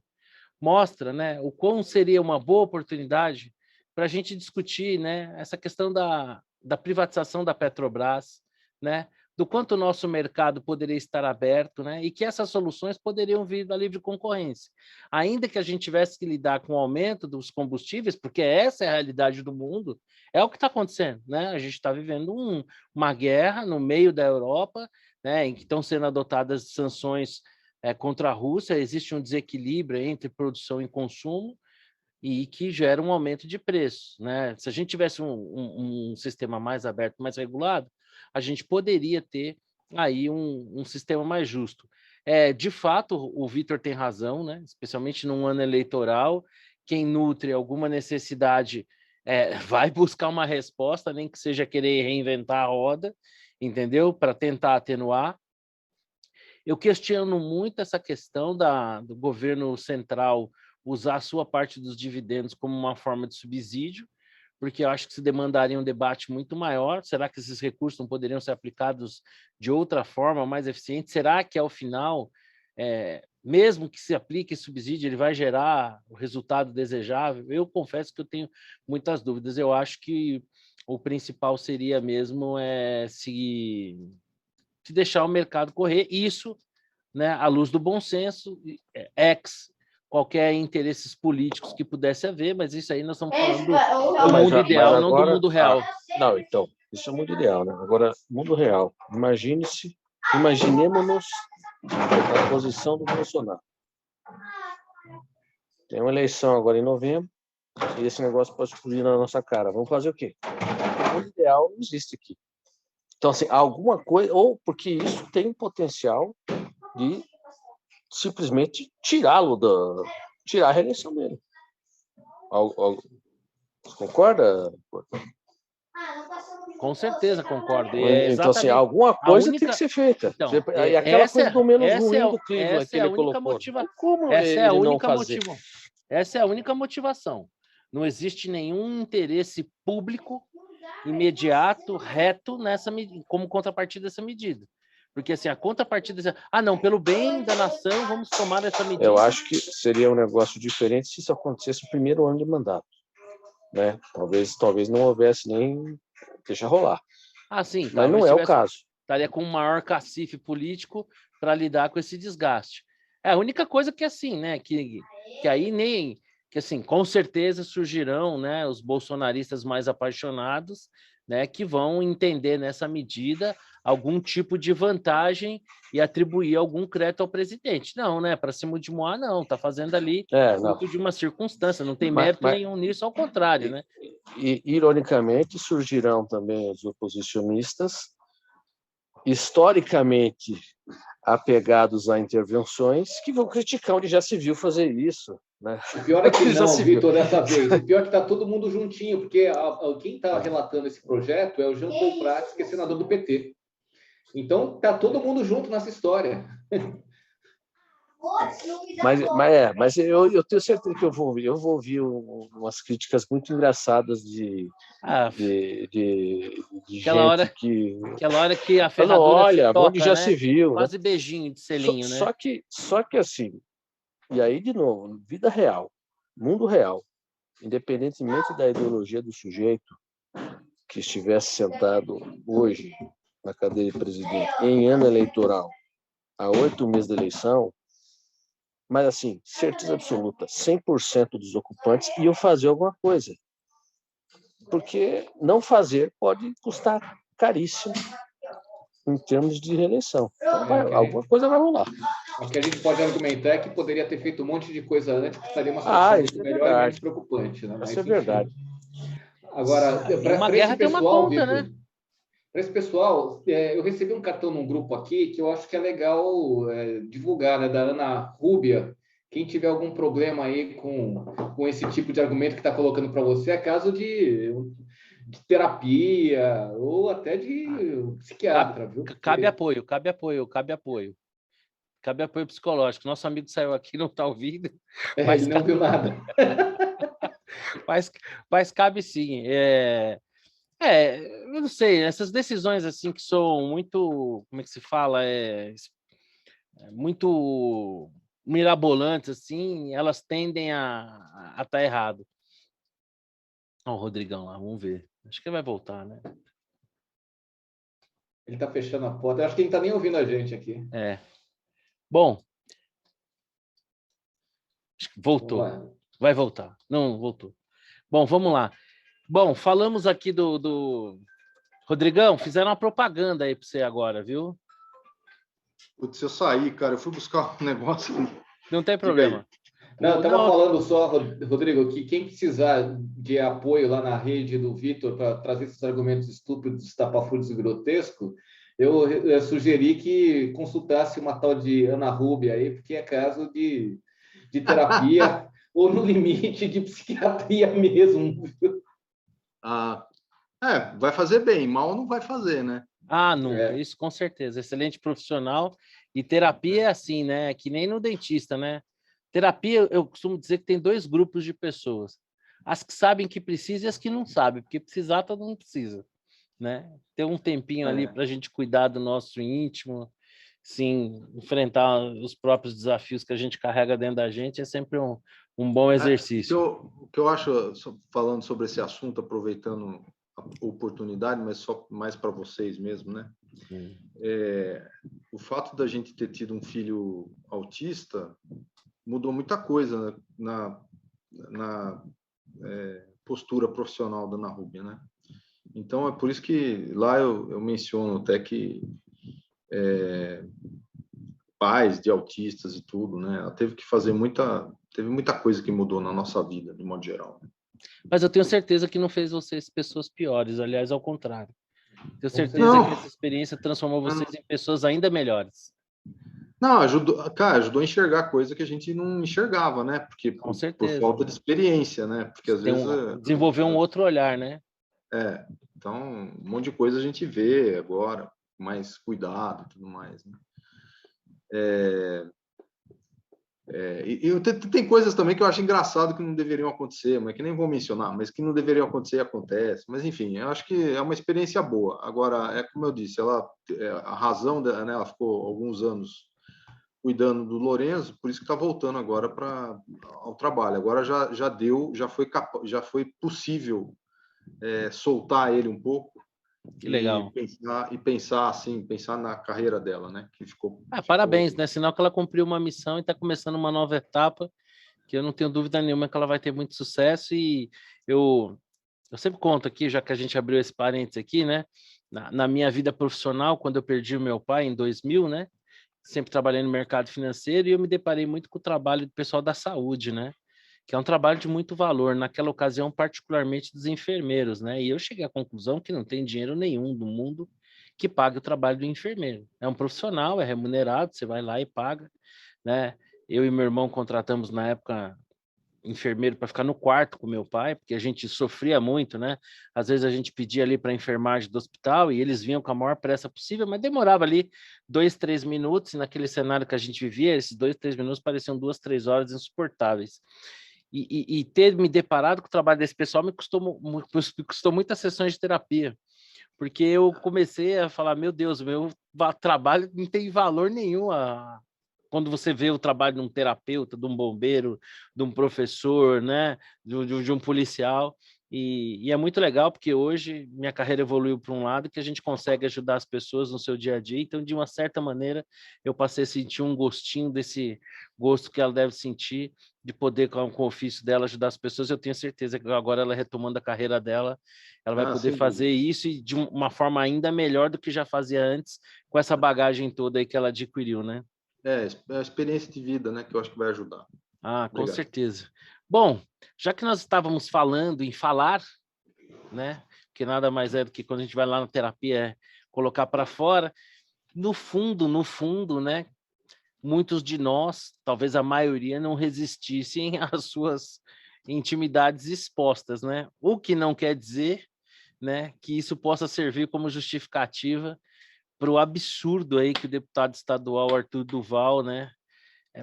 mostra, né, o quão seria uma boa oportunidade para a gente discutir, né, essa questão da privatização da Petrobras, né, do quanto o nosso mercado poderia estar aberto, né, e que essas soluções poderiam vir da livre concorrência. Ainda que a gente tivesse que lidar com o aumento dos combustíveis, porque essa é a realidade do mundo, é o que está acontecendo, né? A gente está vivendo uma guerra no meio da Europa, né, em que estão sendo adotadas sanções contra a Rússia, existe um desequilíbrio entre produção e consumo, e que gera um aumento de preço, né? Se a gente tivesse um sistema mais aberto, mais regulado, a gente poderia ter aí um sistema mais justo. De fato, o Vitor tem razão, né? Especialmente num ano eleitoral, quem nutre alguma necessidade vai buscar uma resposta, nem que seja querer reinventar a roda, entendeu? Para tentar atenuar. Eu questiono muito essa questão do governo central usar a sua parte dos dividendos como uma forma de subsídio, porque eu acho que se demandaria um debate muito maior. Será que esses recursos não poderiam ser aplicados de outra forma, mais eficiente? Será que, ao final, mesmo que se aplique esse subsídio, ele vai gerar o resultado desejável? Eu confesso que eu tenho muitas dúvidas. Eu acho que o principal seria mesmo se deixar o mercado correr, isso, né, à luz do bom senso, qualquer interesses políticos que pudesse haver, mas isso aí nós estamos falando do mundo ideal, não do mundo real. Não, então, isso é o mundo ideal, né? Agora, mundo real, imaginemos-nos na posição do Bolsonaro. Tem uma eleição agora em novembro, e esse negócio pode explodir na nossa cara. Vamos fazer o quê? O mundo ideal não existe aqui. Então, assim, alguma coisa, ou porque isso tem potencial de simplesmente tirar a reeleição dele. Concorda? Com certeza concordo. Então, assim, alguma coisa tem que ser feita. Então, e aquela coisa do menos ruim do Cleveland que ele colocou. Essa é a única motivação. Não existe nenhum interesse público imediato, reto, como contrapartida dessa medida. Porque, assim, a contrapartida... não, pelo bem da nação, vamos tomar essa medida. Eu acho que seria um negócio diferente se isso acontecesse no primeiro ano de mandato. Né? Talvez não houvesse nem... Deixa rolar. Sim. Mas não é o caso. Estaria com um maior cacife político para lidar com esse desgaste. A única coisa que, assim, né, que aí nem... que, assim, com certeza surgirão, né, os bolsonaristas mais apaixonados, né, que vão entender nessa medida algum tipo de vantagem e atribuir algum crédito ao presidente. Não, né, para cima de Moá, não, está fazendo ali fruto de uma circunstância, não tem mérito nenhum nisso, ao contrário, né? E, ironicamente, surgirão também os oposicionistas, historicamente apegados a intervenções, que vão criticar onde já se viu fazer isso. Né? O pior é que não, Vitor, dessa vez. O pior é que está todo mundo juntinho, porque quem está relatando esse projeto é o Jean Paul Prats, que é senador do PT. Então, está todo mundo junto nessa história. Mas eu tenho certeza que eu vou ouvir umas críticas muito engraçadas de gente aquela hora que a ferradura olha, toca, onde já se viu. Quase beijinho de selinho, né? Só que assim, e aí, de novo, vida real, mundo real, independentemente da ideologia do sujeito que estivesse sentado hoje na cadeira de presidente em ano eleitoral, há 8 meses da eleição, mas assim, certeza absoluta, 100% dos ocupantes iam fazer alguma coisa. Porque não fazer pode custar caríssimo em termos de reeleição. Então, alguma coisa vai rolar. O que a gente pode argumentar é que poderia ter feito um monte de coisa antes, que estaria uma situação muito melhor e menos preocupante. Né? Isso é verdade. Agora, uma guerra tem uma conta, né? Para esse pessoal, eu recebi um cartão num grupo aqui que eu acho que é legal divulgar, né? Da Ana Rúbia. Quem tiver algum problema aí com esse tipo de argumento que está colocando para você, é caso de terapia ou até de psiquiatra, viu? Cabe apoio psicológico. Nosso amigo saiu aqui, não está ouvindo. Mas ele não viu nada. mas cabe sim. Eu não sei, essas decisões assim que são muito, como é que se fala, muito mirabolantes, assim, elas tendem a estar errado. Olha o Rodrigão lá, vamos ver. Acho que ele vai voltar, né? Ele está fechando a porta. Eu acho que ele não está nem ouvindo a gente aqui. Bom. Voltou. Vai voltar. Não, voltou. Bom, vamos lá. Bom, falamos aqui do... Rodrigão, fizeram uma propaganda aí para você agora, viu? Putz, eu saí, cara. Eu fui buscar um negócio. Não tem problema. Não, eu estava Não, falando só, Rodrigo, que quem precisar de apoio lá na rede do Vitor para trazer esses argumentos estúpidos, estapafúrdios e grotescos, eu sugeri que consultasse uma tal de Ana Rubia aí, porque é caso de terapia ou no limite de psiquiatria mesmo. Ah, vai fazer bem, mal não vai fazer, né? nunca, isso com certeza. Excelente profissional. E terapia é assim, né? Que nem no dentista, né? Terapia, eu costumo dizer que tem dois grupos de pessoas. As que sabem que precisa e as que não sabem, porque precisar todo mundo precisa, né? Ter um tempinho ali para a gente cuidar do nosso íntimo, sim, enfrentar os próprios desafios que a gente carrega dentro da gente é sempre um bom exercício. O que eu acho, falando sobre esse assunto, aproveitando a oportunidade, mas só mais para vocês mesmo, né? O fato da gente ter tido um filho autista mudou muita coisa na postura profissional da Ana Rúbia, né? Então, é por isso que lá eu menciono até que pais de autistas e tudo, né? Ela teve que fazer teve muita coisa que mudou na nossa vida, de modo geral. Mas eu tenho certeza que não fez vocês pessoas piores, aliás, ao contrário. Tenho certeza Não. que essa experiência transformou vocês em pessoas ainda melhores. Não, ajudou a enxergar coisa que a gente não enxergava, né? Porque Com por certeza. falta de experiência, né? Porque às vezes desenvolver um outro olhar, né? então um monte de coisa a gente vê agora, com mais cuidado e tudo mais, né? Tem coisas também que eu acho engraçado que não deveriam acontecer, mas que nem vou mencionar, mas que não deveriam acontecer e acontece. Mas enfim, eu acho que é uma experiência boa. Agora, como eu disse, a razão dela, né? Ela ficou alguns anos cuidando do Lorenzo, por isso que está voltando agora ao trabalho. Agora já foi possível soltar ele um pouco Que legal. pensar na carreira dela, né? Que ficou. Parabéns, né? Sinal que ela cumpriu uma missão e está começando uma nova etapa, que eu não tenho dúvida nenhuma que ela vai ter muito sucesso. E eu sempre conto aqui, já que a gente abriu esse parênteses aqui, né? Na minha vida profissional, quando eu perdi o meu pai em 2000, né? Sempre trabalhei no mercado financeiro e eu me deparei muito com o trabalho do pessoal da saúde, né? Que é um trabalho de muito valor, naquela ocasião, particularmente dos enfermeiros, né? E eu cheguei à conclusão que não tem dinheiro nenhum do mundo que pague o trabalho do enfermeiro. É um profissional, é remunerado, você vai lá e paga, né? Eu e meu irmão contratamos na época enfermeiro para ficar no quarto com meu pai, porque a gente sofria muito, né? Às vezes a gente pedia ali para a enfermagem do hospital e eles vinham com a maior pressa possível, mas demorava ali 2, 3 minutos, e naquele cenário que a gente vivia, esses 2, 3 minutos pareciam 2, 3 horas insuportáveis. E ter me deparado com o trabalho desse pessoal me custou muitas sessões de terapia, porque eu comecei a falar, meu Deus, o meu trabalho não tem valor nenhum quando você vê o trabalho de um terapeuta, de um bombeiro, de um professor, né, de um policial. E é muito legal, porque hoje minha carreira evoluiu para um lado que a gente consegue ajudar as pessoas no seu dia a dia. Então, de uma certa maneira, eu passei a sentir um gostinho desse gosto que ela deve sentir de poder, com o ofício dela, ajudar as pessoas. Eu tenho certeza que agora ela retomando a carreira dela, ela vai poder fazer isso e de uma forma ainda melhor do que já fazia antes, com essa bagagem toda aí que ela adquiriu, né? É a experiência de vida, né? Que eu acho que vai ajudar. Com certeza. Bom, já que nós estávamos falando em falar, né? Que nada mais é do que quando a gente vai lá na terapia é colocar para fora. No fundo, né? Muitos de nós, talvez a maioria, não resistissem às suas intimidades expostas, né? O que não quer dizer, né, que isso possa servir como justificativa para o absurdo aí que o deputado estadual Arthur Duval, né,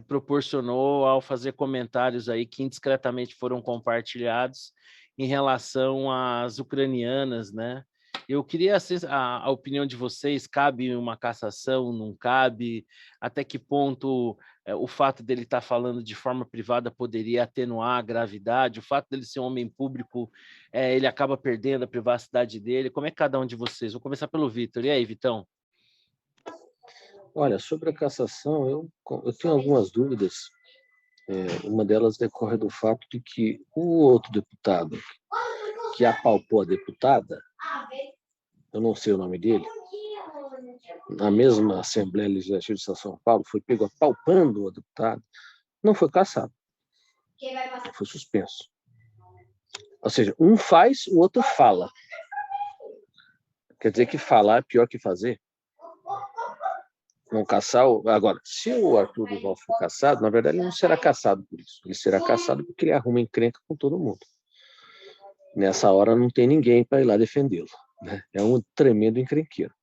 proporcionou ao fazer comentários aí que indiscretamente foram compartilhados em relação às ucranianas, né? Eu queria a opinião de vocês, cabe uma cassação, não cabe? Até que ponto o fato dele estar falando de forma privada poderia atenuar a gravidade? O fato dele ser um homem público, ele acaba perdendo a privacidade dele? Como é que cada um de vocês? Vou começar pelo Vitor. E aí, Vitão? Olha, sobre a cassação, eu tenho algumas dúvidas. Uma delas decorre do fato de que o outro deputado que apalpou a deputada, eu não sei o nome dele, na mesma Assembleia Legislativa de São Paulo, foi pego apalpando a deputada, não foi cassado. Foi suspenso. Ou seja, um faz, o outro fala. Quer dizer que falar é pior que fazer? Vão caçar. Agora, se o Arthur Duval for caçado, na verdade ele não será caçado por isso. Ele será caçado porque ele arruma encrenca com todo mundo. Nessa hora não tem ninguém para ir lá defendê-lo. Né? É um tremendo encrenqueiro.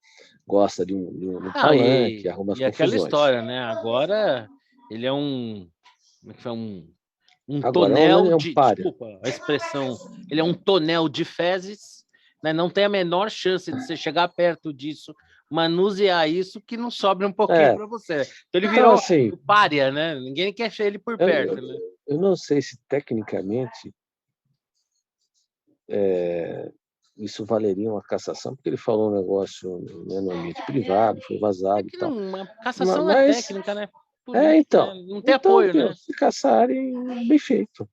Gosta de um palanque, arruma as confusões. E aquela história, né? Agora ele é um... Como é que foi? Um tonel de... Desculpa a expressão. Ele é um tonel de fezes, né? Não tem a menor chance de você chegar perto disso, manusear isso, que não sobra um pouquinho para você. Então ele virou assim, pária, né? Ninguém quer ele por perto. Né? Eu não sei se tecnicamente isso valeria uma cassação, porque ele falou um negócio, né, no ambiente privado, foi vazado e tal. Uma cassação não é técnica, né? Então. Né? Não tem apoio, né? Se caçarem, bem feito.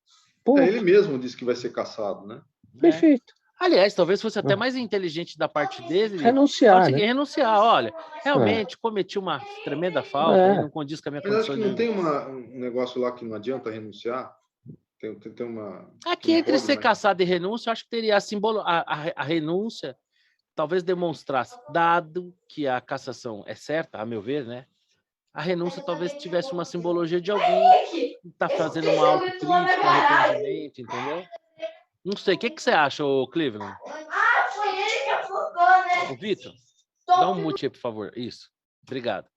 Ele mesmo disse que vai ser caçado, né? Bem feito. Aliás, talvez fosse até mais inteligente da parte dele renunciar, né? Renunciar. Olha, realmente cometi uma tremenda falta, não condiz com a minha condição. Mas acho que não tem um negócio lá que não adianta renunciar? Tem uma... Aqui, entre ser caçado e renúncia, eu acho que teria a renúncia, talvez demonstrasse, dado que a cassação é certa, a meu ver, né? A renúncia talvez tivesse uma simbologia de alguém que está fazendo uma autocrítica, um arrependimento, entendeu? Não sei, o que você acha, Cleveland? Foi ele que afogou, né? O Vitor, dá um mute aí, por favor. Isso, obrigado.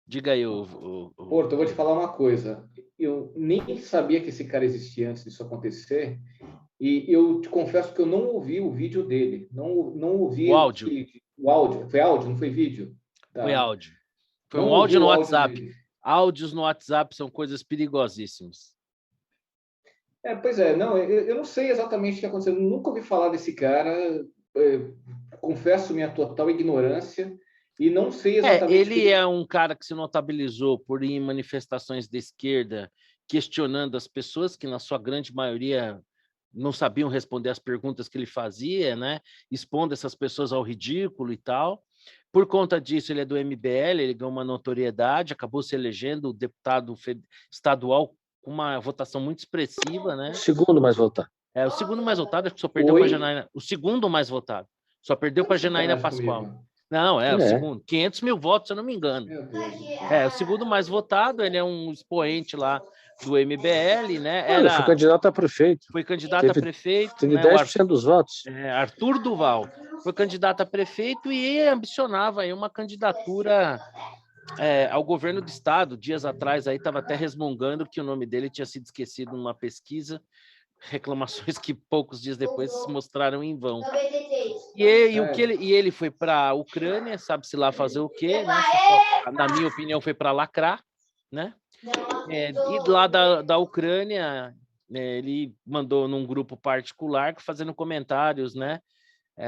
Diga aí, Porto, eu vou te falar uma coisa. Eu nem sabia que esse cara existia antes disso acontecer, e eu te confesso que eu não ouvi o vídeo dele. Não ouvi o áudio. O áudio. Foi áudio, não foi vídeo? Foi áudio. Foi um áudio no WhatsApp. Áudios no WhatsApp são coisas perigosíssimas. Pois é, não, eu não sei exatamente o que aconteceu. Eu nunca ouvi falar desse cara. Confesso minha total ignorância. E não sei exatamente... Ele é um cara que se notabilizou por ir em manifestações de esquerda questionando as pessoas, que na sua grande maioria não sabiam responder as perguntas que ele fazia, né? Expondo essas pessoas ao ridículo e tal. Por conta disso, ele é do MBL, ele ganhou uma notoriedade, acabou se elegendo deputado estadual com uma votação muito expressiva, né? O segundo mais votado. O segundo mais votado, acho que só perdeu para a Janaína. O segundo mais votado. Só perdeu para a Janaína Pascoal. Não, o segundo. 500 mil votos, se eu não me engano. O segundo mais votado, ele é um expoente lá do MBL, né? Ele foi candidato a prefeito. Foi candidato a prefeito. Teve 10% dos votos. Arthur Duval. Foi candidato a prefeito e ambicionava aí uma candidatura ao governo do estado. Dias atrás aí estava até resmungando que o nome dele tinha sido esquecido numa pesquisa. Reclamações que poucos dias depois se mostraram em vão. E ele foi para a Ucrânia, sabe-se lá fazer o quê, né? Na minha opinião, foi para lacrar, né? E lá da Ucrânia, ele mandou num grupo particular fazendo comentários, né?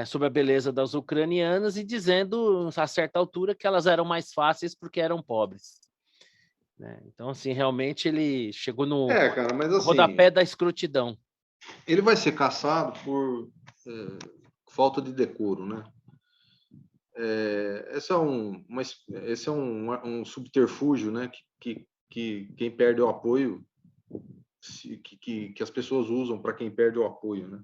Sobre a beleza das ucranianas e dizendo, a certa altura, que elas eram mais fáceis porque eram pobres. Né? Então, assim, realmente ele chegou no rodapé da escrotidão. Ele vai ser caçado por falta de decoro, né? Esse é um subterfúgio, né? Que quem perde o apoio, que as pessoas usam para quem perde o apoio, né?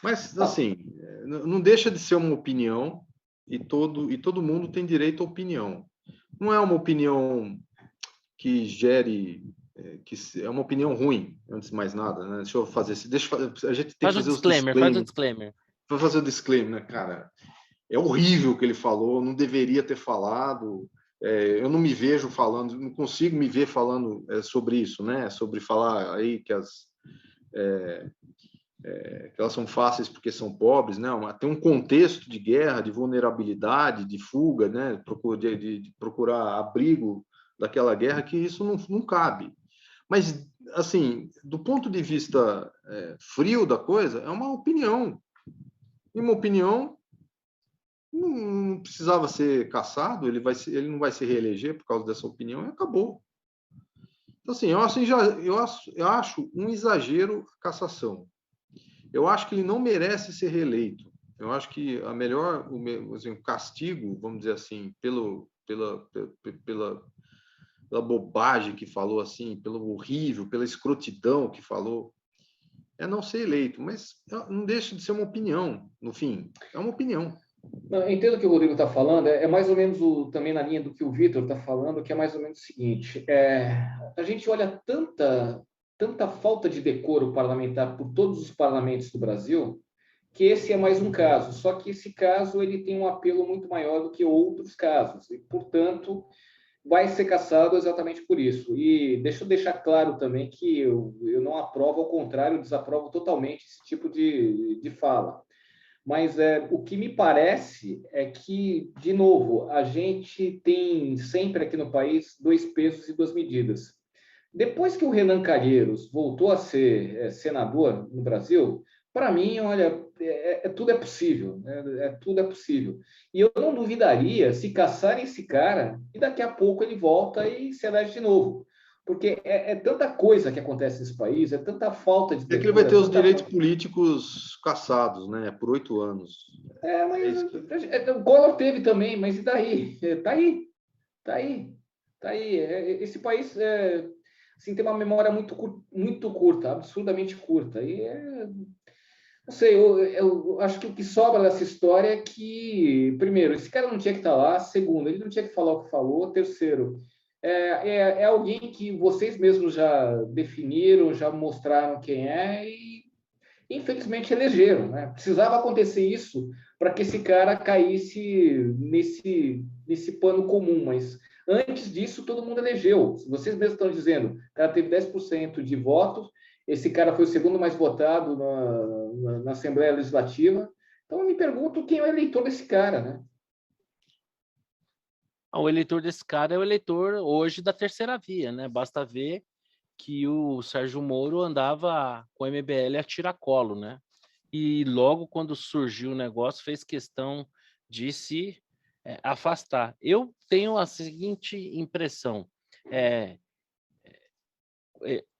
Mas, assim, não deixa de ser uma opinião e todo mundo tem direito à opinião. Não é uma opinião que gere... que é uma opinião ruim, antes de mais nada, né? Deixa eu fazer... a gente tem que fazer faz o disclaimer. Para fazer o disclaimer, né, cara? É horrível o que ele falou, não deveria ter falado... eu não me vejo falando, não consigo me ver falando sobre isso, né? Sobre falar aí que que elas são fáceis porque são pobres, né? Tem um contexto de guerra, de vulnerabilidade, de fuga, né? De procurar abrigo daquela guerra, que isso não cabe. Mas, assim, do ponto de vista frio da coisa, é uma opinião. E uma opinião não precisava ser cassado, ele não vai se reeleger por causa dessa opinião, e acabou. Então, assim, eu acho um exagero a cassação. Eu acho que ele não merece ser reeleito. Eu acho que o castigo, vamos dizer assim, pela bobagem que falou, assim, pelo horrível, pela escrotidão que falou, é não ser eleito. Mas não deixa de ser uma opinião, no fim. É uma opinião. Não, eu entendo o que o Rodrigo está falando, é mais ou menos também na linha do que o Vitor está falando, que é mais ou menos o seguinte: a gente olha tanta falta de decoro parlamentar por todos os parlamentos do Brasil, que esse é mais um caso. Só que esse caso ele tem um apelo muito maior do que outros casos, e, portanto, vai ser cassado exatamente por isso. E deixa eu deixar claro também que eu não aprovo, ao contrário, desaprovo totalmente esse tipo de fala. Mas o que me parece é que, de novo, a gente tem sempre aqui no país 2 pesos e 2 medidas. Depois que o Renan Calheiros voltou a ser senador no Brasil, para mim, olha, tudo é possível, né? Tudo é possível. E eu não duvidaria se caçarem esse cara e daqui a pouco ele volta e se elege de novo. Porque é tanta coisa que acontece nesse país, é tanta falta de... É que ele vai ter os direitos políticos cassados, né? Por 8 anos. Mas o Collor teve também, mas e daí? Tá aí, tá aí, tá aí. Esse país assim, tem uma memória muito curta, absurdamente curta. E não sei, eu acho que o que sobra dessa história é que, primeiro, esse cara não tinha que estar lá. Segundo, ele não tinha que falar o que falou. Terceiro, é alguém que vocês mesmos já definiram, já mostraram quem é e, infelizmente, elegeram, né? Precisava acontecer isso para que esse cara caísse nesse pano comum, mas antes disso, todo mundo elegeu. Vocês mesmos estão dizendo, o cara teve 10% de votos, esse cara foi o segundo mais votado na Assembleia Legislativa. Então, eu me pergunto quem é o eleitor desse cara, né? O eleitor desse cara é o eleitor hoje da terceira via, né? Basta ver que o Sérgio Moro andava com o MBL a tiracolo, né? E logo quando surgiu o negócio, fez questão de se afastar. Eu tenho a seguinte impressão,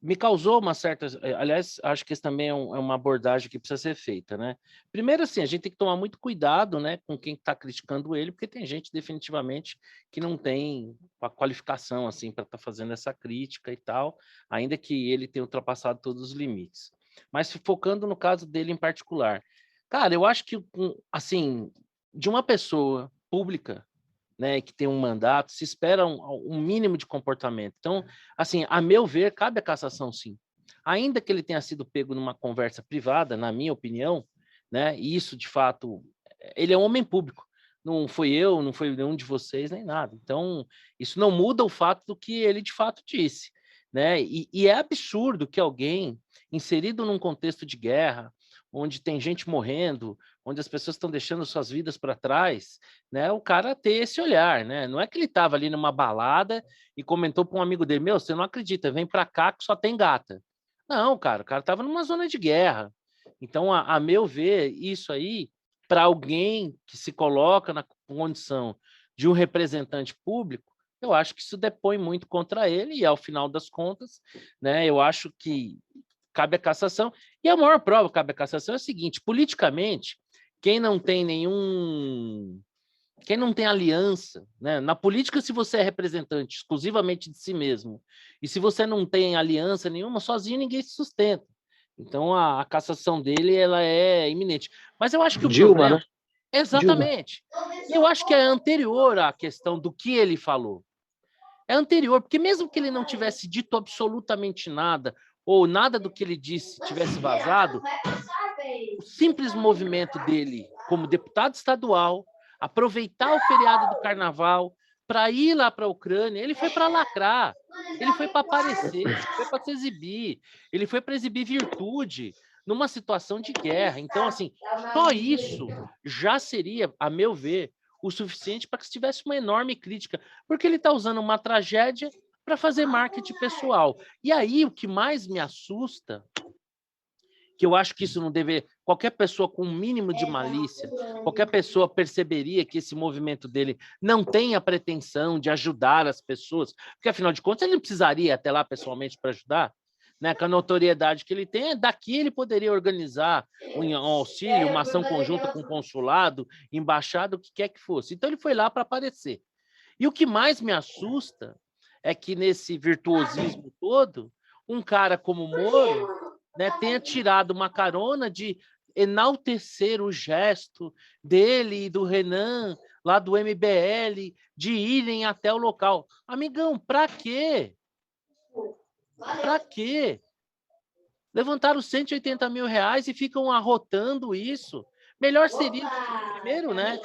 me causou uma certa... Aliás, acho que isso também é uma abordagem que precisa ser feita, né? Primeiro, assim, a gente tem que tomar muito cuidado, né, com quem está criticando ele, porque tem gente definitivamente que não tem a qualificação assim para estar fazendo essa crítica e tal, ainda que ele tenha ultrapassado todos os limites. Mas focando no caso dele em particular, cara, eu acho que, assim, de uma pessoa pública, né, que tem um mandato, se espera um mínimo de comportamento. Então, assim, a meu ver, cabe a cassação, sim. Ainda que ele tenha sido pego numa conversa privada, na minha opinião, né, e isso, de fato, ele é um homem público. Não foi eu, não foi nenhum de vocês, nem nada. Então, isso não muda o fato do que ele, de fato, disse. Né? E é absurdo que alguém, inserido num contexto de guerra, onde tem gente morrendo, onde as pessoas estão deixando suas vidas para trás, né? O cara ter esse olhar, né? Não é que ele estava ali numa balada e comentou para um amigo dele: meu, você não acredita, vem para cá que só tem gata. Não, cara, o cara estava numa zona de guerra. Então, a meu ver, isso aí, para alguém que se coloca na condição de um representante público, eu acho que isso depõe muito contra ele e, ao final das contas, né, eu acho que cabe a cassação. E a maior prova que cabe a cassação é o seguinte: politicamente, quem não tem aliança, né? Na política, se você é representante exclusivamente de si mesmo, e se você não tem aliança nenhuma, sozinho ninguém se sustenta. Então, a cassação dele, ela é iminente. Mas eu acho que o Dilma, problema... né? Exatamente. Eu acho que é anterior à questão do que ele falou. É anterior, porque mesmo que ele não tivesse dito absolutamente nada, ou nada do que ele disse tivesse vazado, o simples movimento dele como deputado estadual, aproveitar o feriado do carnaval para ir lá para a Ucrânia, ele foi para lacrar, ele foi para aparecer, ele foi para se exibir, ele foi para exibir virtude numa situação de guerra. Então, assim, só isso já seria, a meu ver, o suficiente para que se tivesse uma enorme crítica, porque ele está usando uma tragédia para fazer marketing pessoal. E aí, o que mais me assusta, que eu acho que isso não deve... Qualquer pessoa com um mínimo de malícia, qualquer pessoa perceberia que esse movimento dele não tem a pretensão de ajudar as pessoas, porque, afinal de contas, ele não precisaria ir até lá pessoalmente para ajudar, né? Com a notoriedade que ele tem, daqui ele poderia organizar um auxílio, uma ação conjunta com o consulado, embaixada, o que quer que fosse. Então, ele foi lá para aparecer. E o que mais me assusta é que nesse virtuosismo todo, um cara como o Moro, né, tenha tirado uma carona de enaltecer o gesto dele e do Renan, lá do MBL, de irem até o local. Amigão, para quê? Para quê? Levantaram 180 mil reais e ficam arrotando isso. Melhor seria, primeiro, né?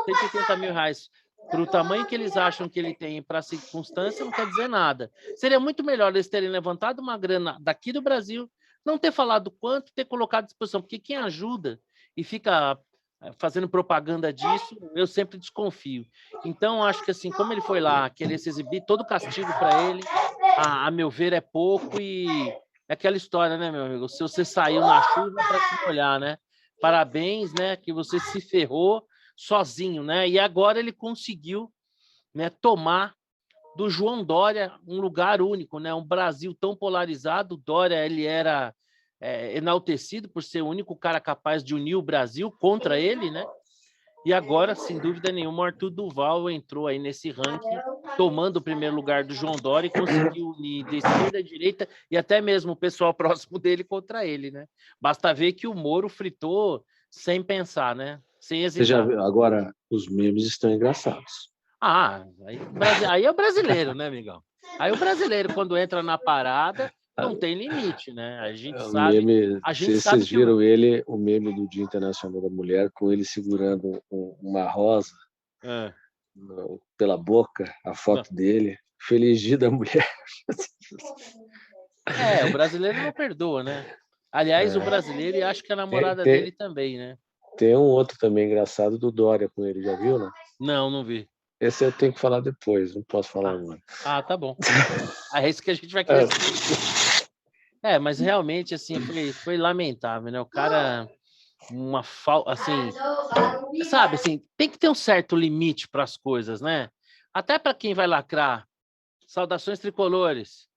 180 mil reais para o tamanho que eles acham que ele tem para a circunstância, não quer dizer nada. Seria muito melhor eles terem levantado uma grana daqui do Brasil, não ter falado quanto, ter colocado à disposição, porque quem ajuda e fica fazendo propaganda disso, eu sempre desconfio. Então, acho que assim, como ele foi lá querer se exibir, todo castigo para ele, a meu ver, é pouco e é aquela história, né, meu amigo? Se você saiu na chuva para se molhar, né? Parabéns, né? Que você se ferrou sozinho, né? E agora ele conseguiu, né, tomar do João Dória um lugar único, né? Um Brasil tão polarizado. O Dória ele era enaltecido por ser o único cara capaz de unir o Brasil contra ele, né? E agora, sem dúvida nenhuma, o Arthur Duval entrou aí nesse ranking, tomando o primeiro lugar do João Dória e conseguiu unir de esquerda a direita e até mesmo o pessoal próximo dele contra ele, né? Basta ver que o Moro fritou sem pensar, né? Sem Você já hesitar. viu? Agora, os memes estão engraçados. Aí é o brasileiro, né, amigão? Aí o brasileiro, quando entra na parada, não tem limite, né? O meme, a gente sabe vocês que viram o meme do Dia Internacional da Mulher, com ele segurando uma rosa pela boca, a foto dele. Feliz Dia da Mulher. o brasileiro não perdoa, né? Aliás, o brasileiro e acho que a namorada Tem- dele também, né? Tem um outro também engraçado do Dória com ele, já viu, né? Não vi. Esse eu tenho que falar depois, não posso falar agora. Tá bom. É isso que a gente vai É, querer saber. Mas realmente, assim, foi lamentável, né? O cara, uma falta, assim, sabe, assim, tem que ter um certo limite para as coisas, né? Até para quem vai lacrar. Saudações tricolores.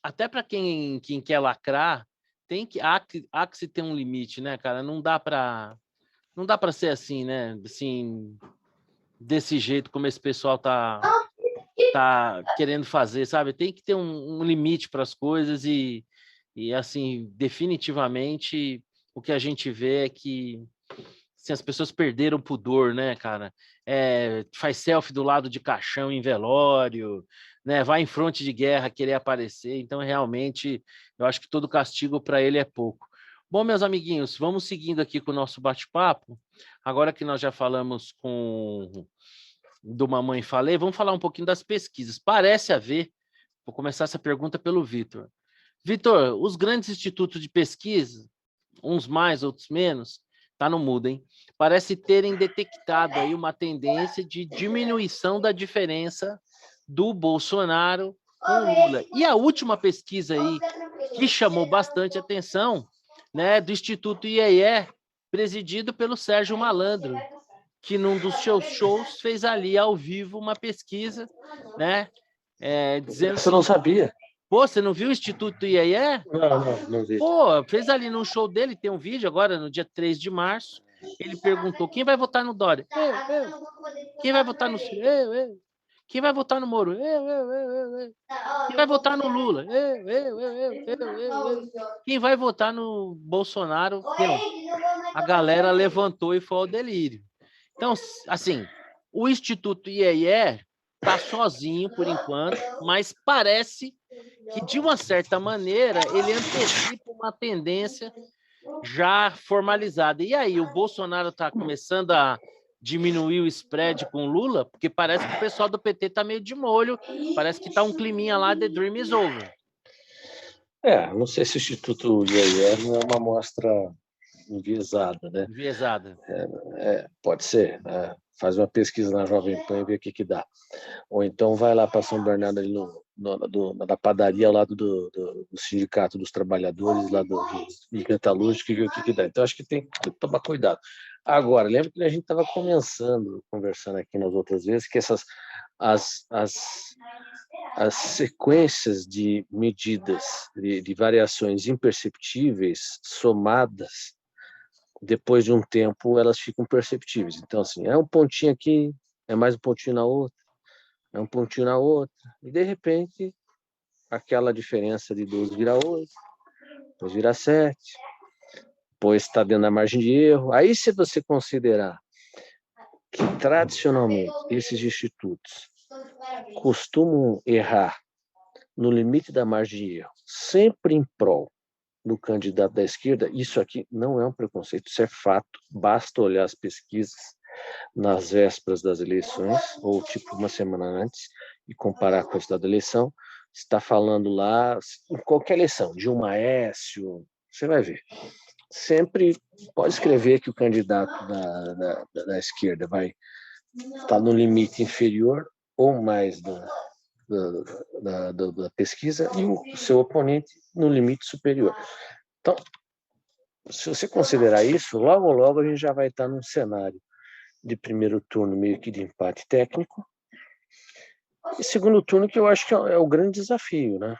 Até para quem quer lacrar, há que se ter um limite, né, cara? Não dá para ser assim, né? Assim, desse jeito como esse pessoal tá querendo fazer, sabe? Tem que ter um limite para as coisas e assim, definitivamente o que a gente vê é que assim, as pessoas perderam o pudor, né, cara? Faz selfie do lado de caixão em velório, né? Vai em fronte de guerra querer aparecer. Então, realmente, eu acho que todo castigo para ele é pouco. Bom, meus amiguinhos, vamos seguindo aqui com o nosso bate-papo. Agora que nós já falamos do Mamãe Falei, vamos falar um pouquinho das pesquisas. Parece haver, vou começar essa pergunta pelo Vitor. Vitor, os grandes institutos de pesquisa, uns mais, outros menos, tá no mudo, hein? Parece terem detectado aí uma tendência de diminuição da diferença do Bolsonaro com o Lula. E a última pesquisa aí que chamou bastante atenção, né, do Instituto IEE, presidido pelo Sérgio Malandro, que num dos seus shows fez ali ao vivo uma pesquisa, né, dizendo Essa eu não sabia. Pô, você não viu o Instituto IEE? Não vi. Pô, fez ali no show dele, tem um vídeo agora, no dia 3 de março. Ele perguntou: quem vai votar no Dória? Eu. Quem vai votar no Ciro? Eu. Quem vai votar no Moro? Eu. Quem vai votar no Lula? Eu. Quem vai votar no Bolsonaro? Eu. A galera levantou e foi ao delírio. Então, assim, o Instituto IEE está sozinho por enquanto, mas parece que, de uma certa maneira, ele antecipa uma tendência já formalizada. E aí, o Bolsonaro está começando a diminuir o spread com o Lula, porque parece que o pessoal do PT está meio de molho, parece que está um climinha lá, the dream is over. Não sei se o Instituto IEE não é uma amostra enviesada, né? Enviesada. Pode ser, né? Faz uma pesquisa na Jovem Pan e vê o que dá. Ou então vai lá para São Bernardo, ali na padaria ao lado do Sindicato dos Trabalhadores, lá do metalúrgico, e vê o que dá. Então, acho que tem que tomar cuidado. Agora, lembra que a gente estava conversando aqui nas outras vezes, que as sequências de medidas, de variações imperceptíveis, somadas, depois de um tempo, elas ficam perceptíveis. Então, assim, é um pontinho aqui, é mais um pontinho na outra. é um pontinho na outra, e de repente aquela diferença de 12 vira 8, depois vira 7, depois está dentro da margem de erro. Aí, se você considerar que tradicionalmente esses institutos costumam errar no limite da margem de erro, sempre em prol do candidato da esquerda, isso aqui não é um preconceito, isso é fato. Basta olhar as pesquisas nas vésperas das eleições, ou tipo uma semana antes, e comparar com o resultado da eleição. Está falando lá, em qualquer eleição, de um Aécio, você vai ver. Sempre pode escrever que o candidato da esquerda vai estar no limite inferior ou mais da pesquisa, e o seu oponente no limite superior. Então, se você considerar isso, logo, logo a gente já vai estar num cenário de primeiro turno meio que de empate técnico, e segundo turno, que eu acho que é o grande desafio, né?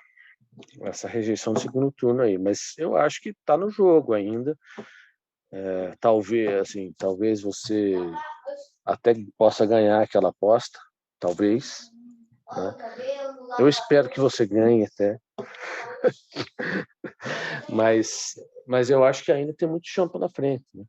Essa rejeição do segundo turno aí. Mas eu acho que está no jogo ainda. Talvez você até possa ganhar aquela aposta, talvez, né? Eu espero que você ganhe até, mas eu acho que ainda tem muito chão pela frente, né?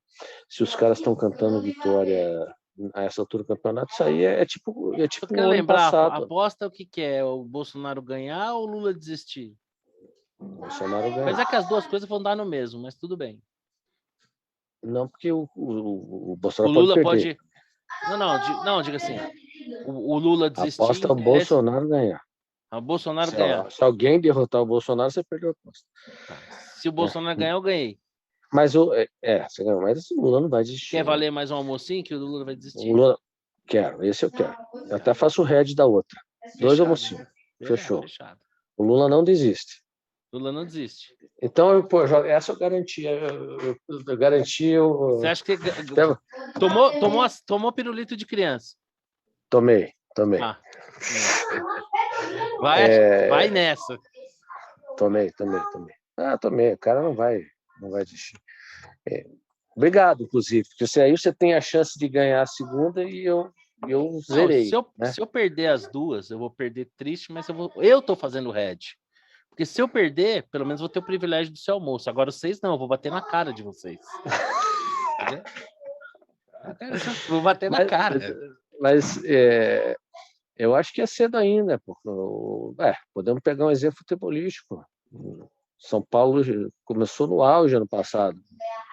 Se os caras estão cantando vitória a essa altura do campeonato, isso aí é tipo Tu quer o ano lembrar, a passado. aposta o que é? O Bolsonaro ganhar ou o Lula desistir? O Bolsonaro ganhou. Mas é que as duas coisas vão dar no mesmo, mas tudo bem. Não, porque o O Bolsonaro pode Lula perder. pode... Não, diga assim, o Lula A aposta é desistir, o Bolsonaro ganhar. o Bolsonaro ganhar. Se alguém derrotar o Bolsonaro, você perdeu a aposta. Tá. Se o Né? Bolsonaro ganhar, eu ganhei. Mas você ganhou, mas o Lula não vai desistir. Quer Né? valer mais um almocinho que o Lula vai O desistir? Lula, esse eu quero. Eu até faço o head da outra. Fechado. 2 almocinhos. Fechou. Fechado. O Lula não desiste. Lula não desiste. Então, essa eu garanti. Eu garanti. Você acha que tomou pirulito de criança? Tomei. Ah. Vai nessa. Tomei. Tomei. O cara não vai desistir. Obrigado, inclusive, porque aí você tem a chance de ganhar a segunda e eu zerei. Se eu perder as duas, eu vou perder triste, mas eu tô fazendo head. Porque se eu perder, pelo menos vou ter o privilégio do seu almoço. Agora vocês não, eu vou bater na cara de vocês. Entendeu? Vou bater na cara. Mas eu acho que é cedo ainda. Podemos pegar um exemplo futebolístico. São Paulo começou no auge ano passado.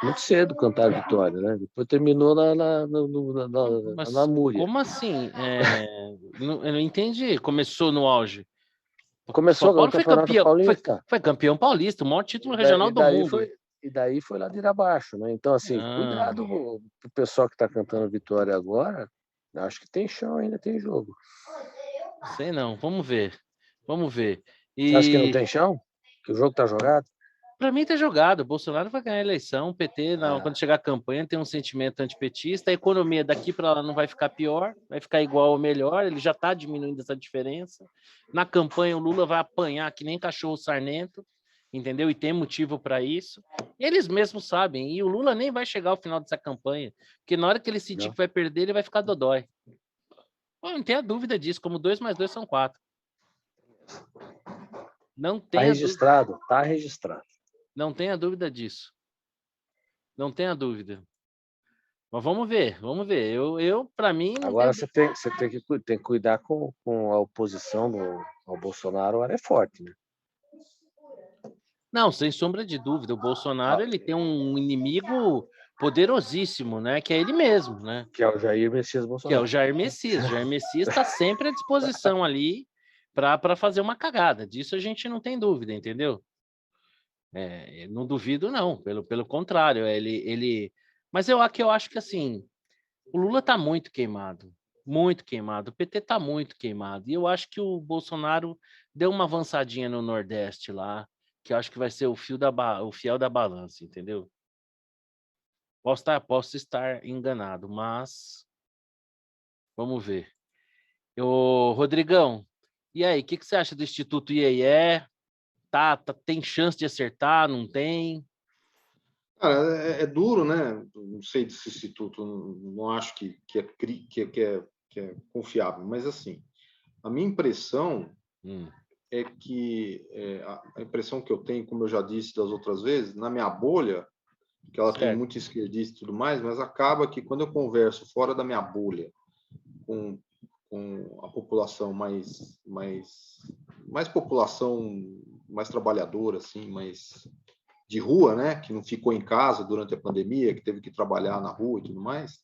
Muito cedo cantar a vitória, né? Depois terminou na Múria. Como assim? Eu não entendi. Começou no auge. Começou São Paulo foi campeão paulista. Foi campeão paulista, o maior título regional do mundo. E daí foi ladeira abaixo, né? Então, assim, cuidado pro pessoal que está cantando vitória agora. Acho que tem chão, ainda tem jogo. Sei não, vamos ver. Você acha que não tem chão? Que o jogo tá jogado? Para mim tá jogado. O Bolsonaro vai ganhar a eleição. O PT, quando chegar a campanha, tem um sentimento antipetista. A economia daqui para lá não vai ficar pior, vai ficar igual ou melhor. Ele já está diminuindo essa diferença. Na campanha, o Lula vai apanhar que nem cachorro sarnento, entendeu? E tem motivo para isso. Eles mesmos sabem. E o Lula nem vai chegar ao final dessa campanha, porque na hora que ele sentir que vai perder, ele vai ficar dodói. Não tenha dúvida disso. Como 2 mais 2 são 4. Não tem. Tá registrado. Não tenha dúvida disso. Não tenha dúvida. Mas vamos ver. Eu para mim... Agora você tem que cuidar com a oposição ao Bolsonaro, ela é forte, né? Não, sem sombra de dúvida. O Bolsonaro ele tem um inimigo poderosíssimo, né? Que é ele mesmo, né? Que é o Jair Messias Bolsonaro. Que é o Jair Messias. O Jair Messias está sempre à disposição ali para fazer uma cagada. Disso a gente não tem dúvida, entendeu? Não duvido, não. Pelo contrário, mas eu acho que assim, o Lula está muito queimado. Muito queimado. O PT está muito queimado. E eu acho que o Bolsonaro deu uma avançadinha no Nordeste lá, que eu acho que vai ser o fiel da balança, entendeu? Posso estar enganado, mas vamos ver. Rodrigão, e aí, o que você acha do Instituto IEE? Tem chance de acertar? Não tem? Cara, é duro, né? Não sei desse instituto, não acho que é confiável, mas assim, a minha impressão Hum, é que a impressão que eu tenho, como eu já disse das outras vezes, na minha bolha, que ela tem certo. muito esquerdista e tudo mais, mas acaba que quando eu converso fora da minha bolha com a população mais população mais trabalhadora, assim, mais de rua, né, que não ficou em casa durante a pandemia, que teve que trabalhar na rua e tudo mais,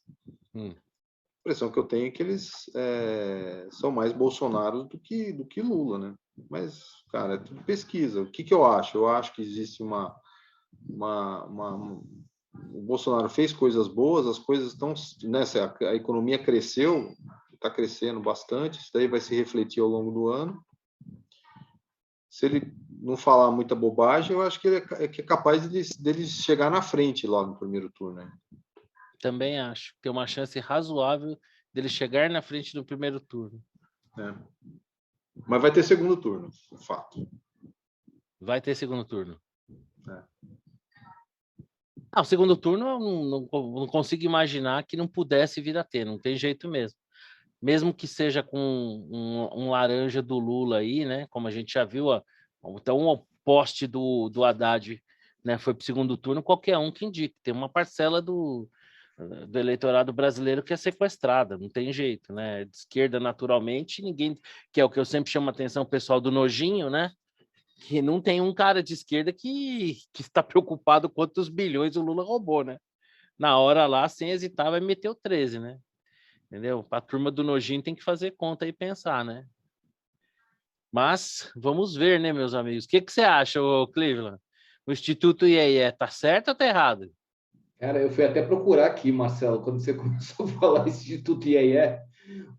Hum. a impressão que eu tenho é que eles são mais Bolsonaro do que Lula, né? Mas, cara, é tudo pesquisa. O que eu acho? Eu acho que existe o Bolsonaro fez coisas boas, as coisas estão, né, a economia cresceu, está crescendo bastante, isso daí vai se refletir ao longo do ano. Se ele não falar muita bobagem, eu acho que ele é capaz dele chegar na frente logo no primeiro turno, né? Também acho. Tem uma chance razoável dele chegar na frente do primeiro turno. Mas vai ter segundo turno, fato. Vai ter segundo turno. É. O segundo turno eu não consigo imaginar que não pudesse vir a ter, não tem jeito mesmo. Mesmo que seja com um laranja do Lula aí, né? Como a gente já viu, então o poste do Haddad, né, foi para o segundo turno, qualquer um que indique. Tem uma parcela do eleitorado brasileiro que é sequestrada, não tem jeito, né? De esquerda, naturalmente, ninguém, que é o que eu sempre chamo a atenção, o pessoal do nojinho, né? Que não tem um cara de esquerda que está preocupado quantos bilhões o Lula roubou, né? Na hora lá, sem hesitar, vai meter o 13, né? Entendeu? A turma do nojinho tem que fazer conta e pensar, né? Mas vamos ver, né, meus amigos? O que você acha, Cleveland? O Instituto IEE tá certo ou tá errado? Cara, eu fui até procurar aqui, Marcelo, quando você começou a falar Instituto IEE.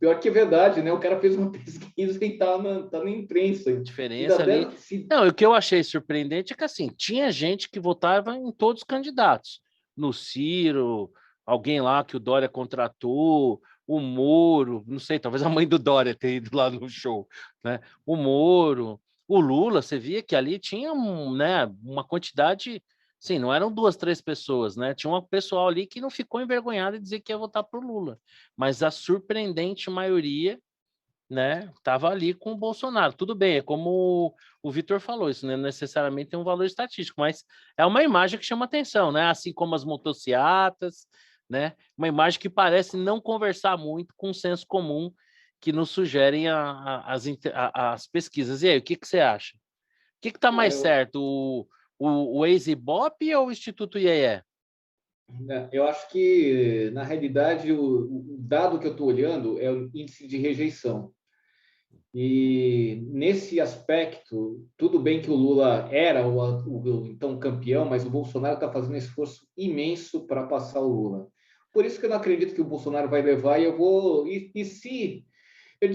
Pior que é verdade, né? O cara fez uma pesquisa e tá na imprensa. Diferença ali. Não, o que eu achei surpreendente é que, assim, tinha gente que votava em todos os candidatos. No Ciro, alguém lá que o Dória contratou, o Moro, não sei, talvez a mãe do Dória tenha ido lá no show, né? O Moro, o Lula, você via que ali tinha né, uma quantidade, sim, não eram 2, 3 pessoas, né? Tinha um pessoal ali que não ficou envergonhado de dizer que ia votar para o Lula, mas a surpreendente maioria, né, estava ali com o Bolsonaro. Tudo bem, é como o Vitor falou, isso não necessariamente tem um valor estatístico, mas é uma imagem que chama atenção, né? Assim como as motocicletas, né? Uma imagem que parece não conversar muito com o senso comum que nos sugerem as pesquisas. E aí, o que você acha? O que está mais certo, o Waze Bop ou o Instituto IEE? Eu acho que, na realidade, o dado que eu estou olhando é o índice de rejeição. E, nesse aspecto, tudo bem que o Lula era o então campeão, mas o Bolsonaro está fazendo um esforço imenso para passar o Lula. Por isso que eu não acredito que o Bolsonaro vai levar, e eu vou... E se... Eu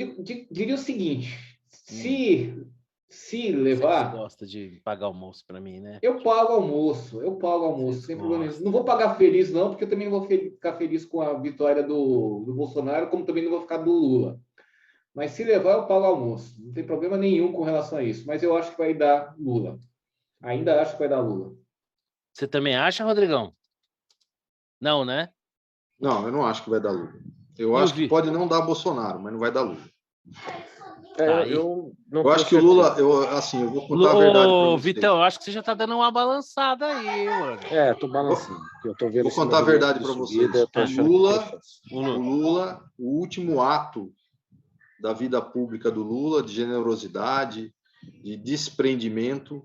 diria o seguinte, se Vocês levar... gostam de pagar almoço para mim, né? Eu pago almoço, sem problema nenhum. Não vou pagar feliz, não, porque eu também não vou ficar feliz com a vitória do Bolsonaro, como também não vou ficar do Lula. Mas se levar, eu pago almoço. Não tem problema nenhum com relação a isso. Mas eu acho que vai dar Lula. Ainda acho que vai dar Lula. Você também acha, Rodrigão? Não, né? Não, eu não acho que vai dar Lula. Eu acho que pode não dar Bolsonaro, mas não vai dar Lula. Eu não eu acho que o Lula, eu vou contar a verdade para você. Vitão, eu acho que você já está dando uma balançada aí, mano. Tô balançando. Eu tô vendo vou contar a verdade para vocês. O Lula, o último ato da vida pública do Lula, de generosidade, de desprendimento,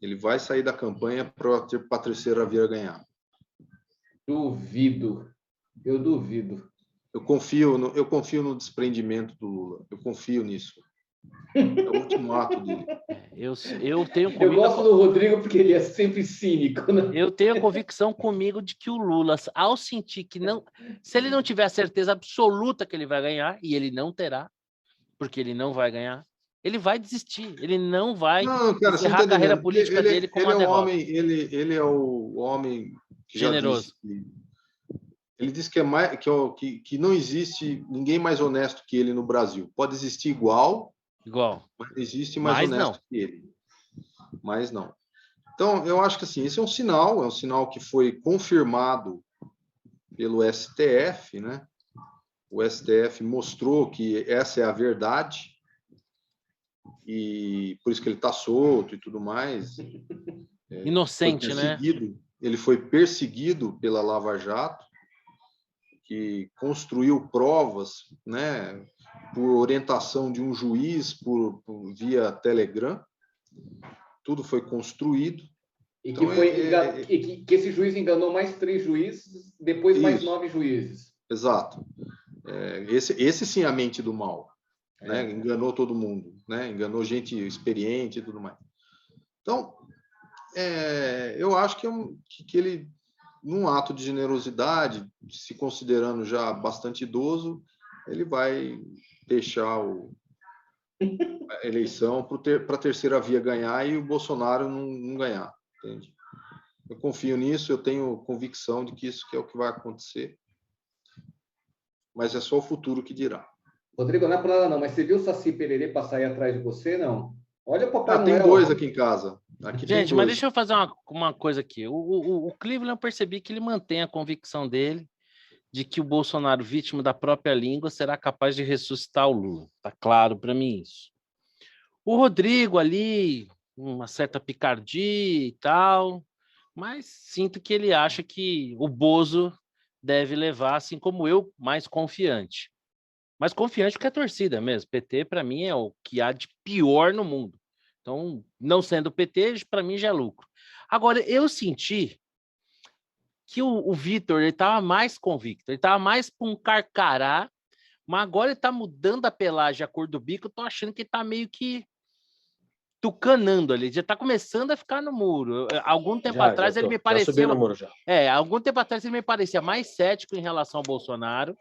ele vai sair da campanha para ter Patriceira Vieira ganhar. Duvido. Eu duvido. Eu confio no desprendimento do Lula. Eu confio nisso. É o último ato dele. Eu tenho comigo... Eu gosto do Rodrigo porque ele é sempre cínico, né? Eu tenho a convicção comigo de que o Lula, ao sentir que não... Se ele não tiver a certeza absoluta que ele vai ganhar, e ele não terá, porque ele não vai ganhar, ele vai desistir. Ele não vai encerrar a carreira política dele com uma derrota. Ele é o homem que generoso. Já disse ele diz que não existe ninguém mais honesto que ele no Brasil. Pode existir igual, mas existe mais honesto que ele. Mas não. Então, eu acho que assim, esse é um sinal que foi confirmado pelo STF, né? o STF mostrou que essa é a verdade, e por isso que ele está solto e tudo mais. Inocente, né? Ele foi perseguido pela Lava Jato, que construiu provas, né, por orientação de um juiz, via Telegram. Tudo foi construído. E que esse juiz enganou mais 3 juízes, depois mais 9 juízes. Exato. Esse sim é a mente do mal. Né? Enganou todo mundo, né? Enganou gente experiente e tudo mais. Então, eu acho que ele, num ato de generosidade, se considerando já bastante idoso, ele vai deixar a eleição para a terceira via ganhar e o Bolsonaro não ganhar. Entende? Eu confio nisso, eu tenho convicção de que isso que é o que vai acontecer. Mas é só o futuro que dirá. Rodrigo, não é por nada não, mas você viu o Saci Pererê passar aí atrás de você, não? Olha o Papai Noel. Tem 2 aqui em casa. Gente, mas deixa eu fazer uma coisa aqui. O Cleveland, eu percebi que ele mantém a convicção dele de que o Bolsonaro, vítima da própria língua, será capaz de ressuscitar o Lula. Tá claro para mim isso. O Rodrigo ali, uma certa picardia e tal, mas sinto que ele acha que o Bozo deve levar, assim como eu, mais confiante. Mais confiante que a torcida mesmo. PT, para mim, é o que há de pior no mundo. Então, não sendo PT, para mim já é lucro. Agora, eu senti que o Vitor estava mais convicto, ele estava mais para um carcará, mas agora ele está mudando a pelagem, a cor do bico, eu estou achando que ele está meio que tucanando ali, já está começando a ficar no muro. Algum tempo atrás ele me parecia... subiu no muro já. Algum tempo atrás ele me parecia mais cético em relação ao Bolsonaro,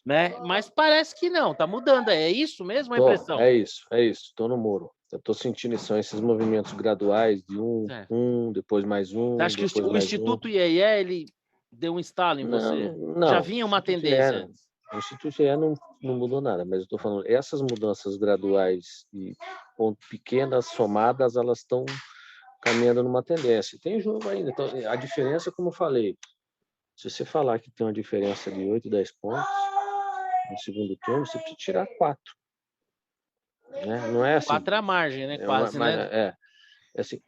né? Mas parece que não, tá mudando. É isso mesmo a impressão? É isso. Estou no muro. Eu estou sentindo isso, são esses movimentos graduais de depois mais um. Acho que o Instituto IEE, ele deu um estalo em você? Não, já vinha uma tendência. O Instituto IEE não mudou nada, mas eu estou falando, essas mudanças graduais e pequenas somadas, elas estão caminhando numa tendência. Tem jogo ainda. Então, a diferença, como eu falei, se você falar que tem uma diferença de 8, 10 pontos no segundo turno, você precisa tirar 4. Né? Não é assim. 4 é a margem, né? Quase, né? Assim,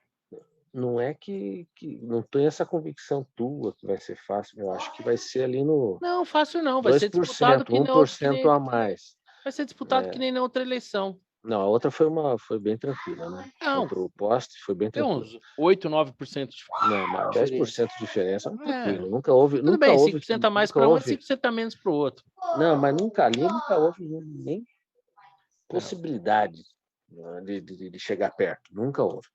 não é que não tem essa convicção tua que vai ser fácil. Eu acho que vai ser ali no... Não, fácil não. Vai ser disputado que 1% a mais. Vai ser disputado que nem na outra eleição. Não, a outra foi bem tranquila, né? Não. Contra o Poste foi bem tranquila. Tem uns 8, 9% de diferença. Não, mas 10% de diferença é tranquilo. Nunca houve... Tudo bem, 5% a mais para um, 5% a menos para o outro. Não, mas nunca houve nem possibilidade de chegar perto. Nunca houve.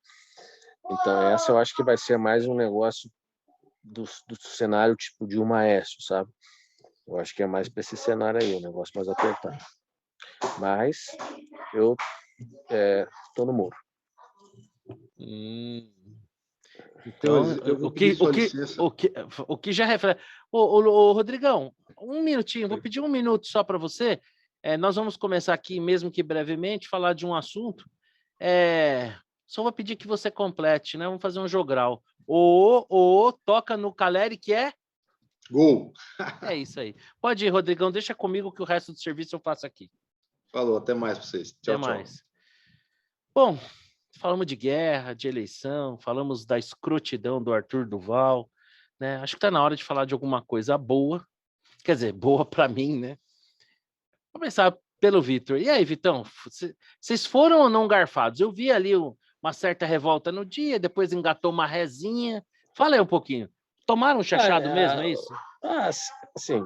Então, essa eu acho que vai ser mais um negócio do cenário tipo de uma Aécio, sabe? Eu acho que é mais para esse cenário aí, um negócio mais apertado. Mas eu estou no muro. Então, o que já reflete... Ô, Rodrigão, um minutinho, vou pedir um minuto só para você. Nós vamos começar aqui, mesmo que brevemente, falar de um assunto. Só vou pedir que você complete, né? Vamos fazer um jogral. Toca no Caleri, que é... Gol! É isso aí. Pode ir, Rodrigão, deixa comigo que o resto do serviço eu faço aqui. Falou, até mais para vocês. Tchau, tchau. Mais. Bom, falamos de guerra, de eleição, falamos da escrotidão do Arthur Duval, né? Acho que está na hora de falar de alguma coisa boa. Quer dizer, boa para mim, né? Vou começar pelo Vitor. E aí, Vitão, vocês foram ou não garfados? Eu vi ali uma certa revolta no dia, depois engatou uma rezinha. Fala aí um pouquinho. Tomaram um chachado mesmo, é isso? Assim,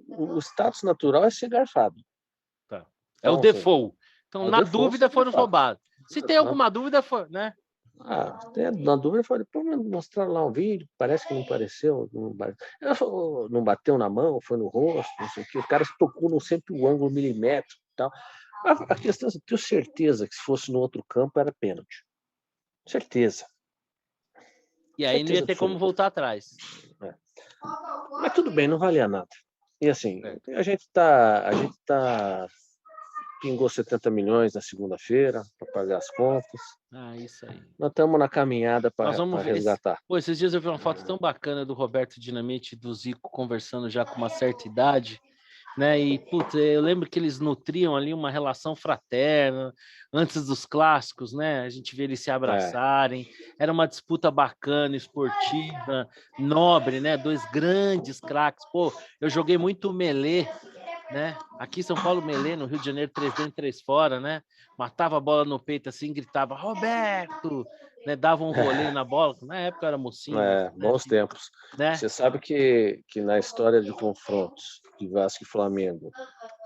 o status natural é ser garfado. Tá. Então, o default. Então, na dúvida, foram roubados. Se tem alguma dúvida, né? Na dúvida, foi mostrar lá um vídeo, parece que não pareceu, não bateu na mão, foi no rosto, não sei o quê. O cara tocou sempre o ângulo milimétrico e tal. A questão é, eu tenho certeza que se fosse no outro campo era pênalti. Certeza. E aí não ia ter como voltar atrás. Mas tudo bem, não valia nada. E assim, a gente pingou 70 milhões na segunda-feira para pagar as contas. Isso aí. Nós estamos na caminhada para resgatar. Esses dias eu vi uma foto tão bacana do Roberto Dinamite e do Zico conversando já com uma certa idade. né? E, putz, eu lembro que eles nutriam ali uma relação fraterna antes dos clássicos, né? A gente vê eles se abraçarem. Era uma disputa bacana, esportiva, nobre, né? Dois grandes craques. Pô, eu joguei muito Melê, né? Aqui em São Paulo, Melê, no Rio de Janeiro, 3 dentro, 3 fora, né? Matava a bola no peito assim, gritava, Roberto! Né? Dava um rolê na bola. Na época eu era mocinho, mas, né? Bons tempos. Né? Você sabe que na história de confrontos de Vasco e Flamengo,